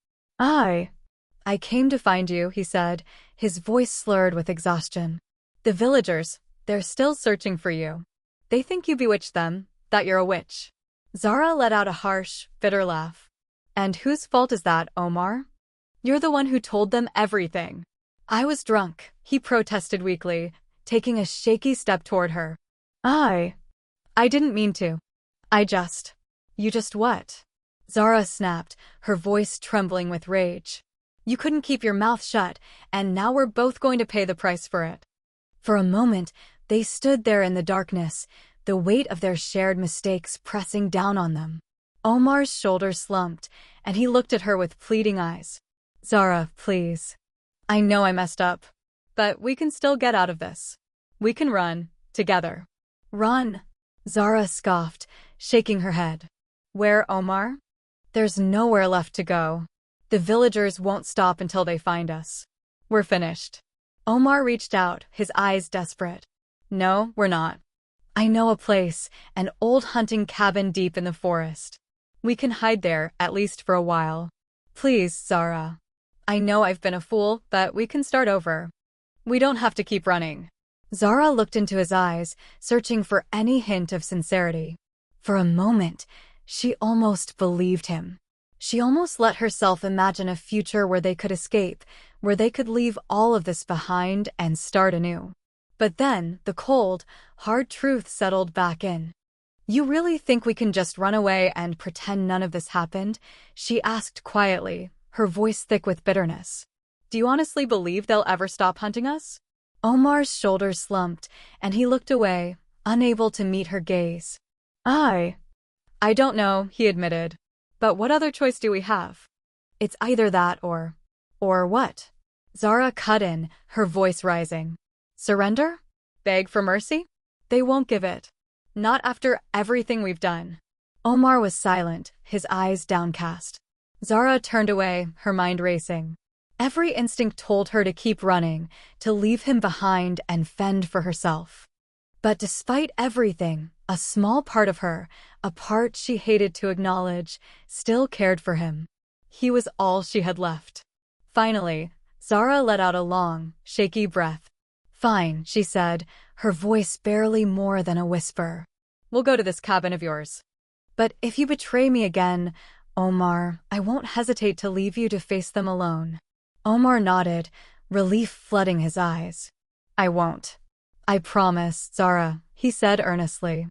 I came to find you," he said, his voice slurred with exhaustion. "The villagers, they're still searching for you. They think you bewitched them, that you're a witch." Zara let out a harsh, bitter laugh. "And whose fault is that, Omar? You're the one who told them everything." "I was drunk," he protested weakly, taking a shaky step toward her. I didn't mean to. You just what?" Zara snapped, her voice trembling with rage. "You couldn't keep your mouth shut, and now we're both going to pay the price for it." For a moment, they stood there in the darkness, the weight of their shared mistakes pressing down on them. Omar's shoulders slumped, and he looked at her with pleading eyes. "Zara, please. I know I messed up. But we can still get out of this. We can run, together." "Run?" Zara scoffed, shaking her head. "Where, Omar? There's nowhere left to go. The villagers won't stop until they find us. We're finished." Omar reached out, his eyes desperate. "No, we're not. I know a place, an old hunting cabin deep in the forest. We can hide there, at least for a while. Please, Zara. I know I've been a fool, but we can start over. We don't have to keep running. Zara looked into his eyes, searching for any hint of sincerity. For a moment, she almost believed him. She almost let herself imagine a future where they could escape, where they could leave all of this behind and start anew. But then, the cold, hard truth settled back in. You really think we can just run away and pretend none of this happened? She asked quietly, her voice thick with bitterness. Do you honestly believe they'll ever stop hunting us? Omar's shoulders slumped, and he looked away, unable to meet her gaze. I don't know, he admitted. But what other choice do we have? It's either that or what? Zara cut in, her voice rising. Surrender? Beg for mercy? They won't give it. Not after everything we've done. Omar was silent, his eyes downcast. Zara turned away, her mind racing. Every instinct told her to keep running, to leave him behind and fend for herself. But despite everything, a small part of her, a part she hated to acknowledge, still cared for him. He was all she had left. Finally, Zara let out a long, shaky breath. Fine, she said, her voice barely more than a whisper. We'll go to this cabin of yours. But if you betray me again, Omar, I won't hesitate to leave you to face them alone. Omar nodded, relief flooding his eyes. I won't. I promise, Zara, he said earnestly.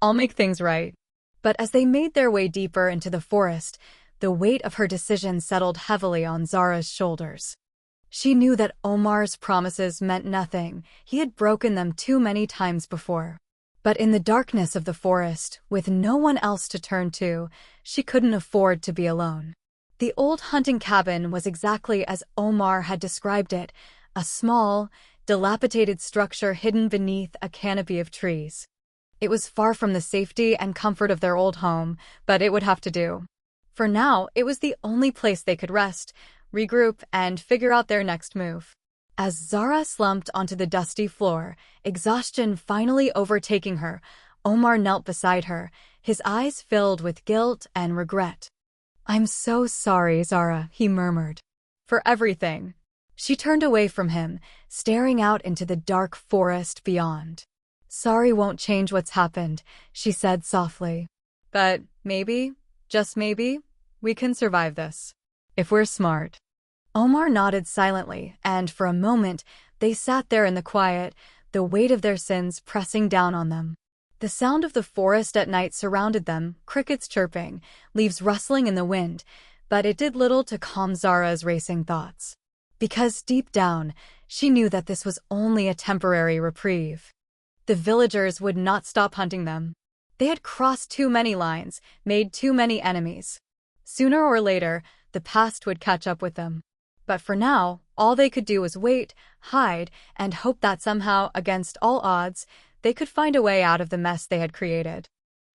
I'll make things right. But as they made their way deeper into the forest, the weight of her decision settled heavily on Zara's shoulders. She knew that Omar's promises meant nothing. He had broken them too many times before. But in the darkness of the forest, with no one else to turn to, she couldn't afford to be alone. The old hunting cabin was exactly as Omar had described it, a small, dilapidated structure hidden beneath a canopy of trees. It was far from the safety and comfort of their old home, but it would have to do. For now, it was the only place they could rest, regroup, and figure out their next move. As Zara slumped onto the dusty floor, exhaustion finally overtaking her, Omar knelt beside her, his eyes filled with guilt and regret. I'm so sorry, Zara, he murmured. For everything. She turned away from him, staring out into the dark forest beyond. Sorry won't change what's happened, she said softly. But maybe, just maybe, we can survive this. If we're smart. Omar nodded silently, and for a moment, they sat there in the quiet, the weight of their sins pressing down on them. The sound of the forest at night surrounded them, crickets chirping, leaves rustling in the wind, but it did little to calm Zara's racing thoughts. Because deep down, she knew that this was only a temporary reprieve. The villagers would not stop hunting them. They had crossed too many lines, made too many enemies. Sooner or later, the past would catch up with them. But for now, all they could do was wait, hide, and hope that somehow, against all odds, they could find a way out of the mess they had created.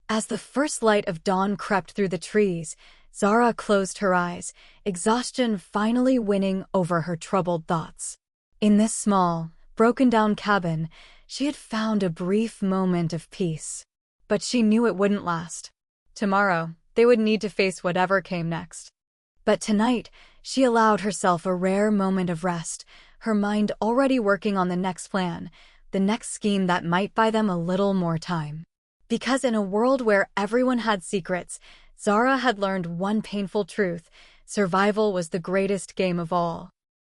As the first light of dawn crept through the trees, Zara closed her eyes, exhaustion finally winning over her troubled thoughts. In this small, broken-down cabin, she had found a brief moment of peace. But she knew it wouldn't last. Tomorrow, they would need to face whatever came next. But tonight, she allowed herself a rare moment of rest, her mind already working on the next plan, the next scheme that might buy them a little more time. Because in a world where everyone had secrets, Zara had learned one painful truth: survival was the greatest game of all.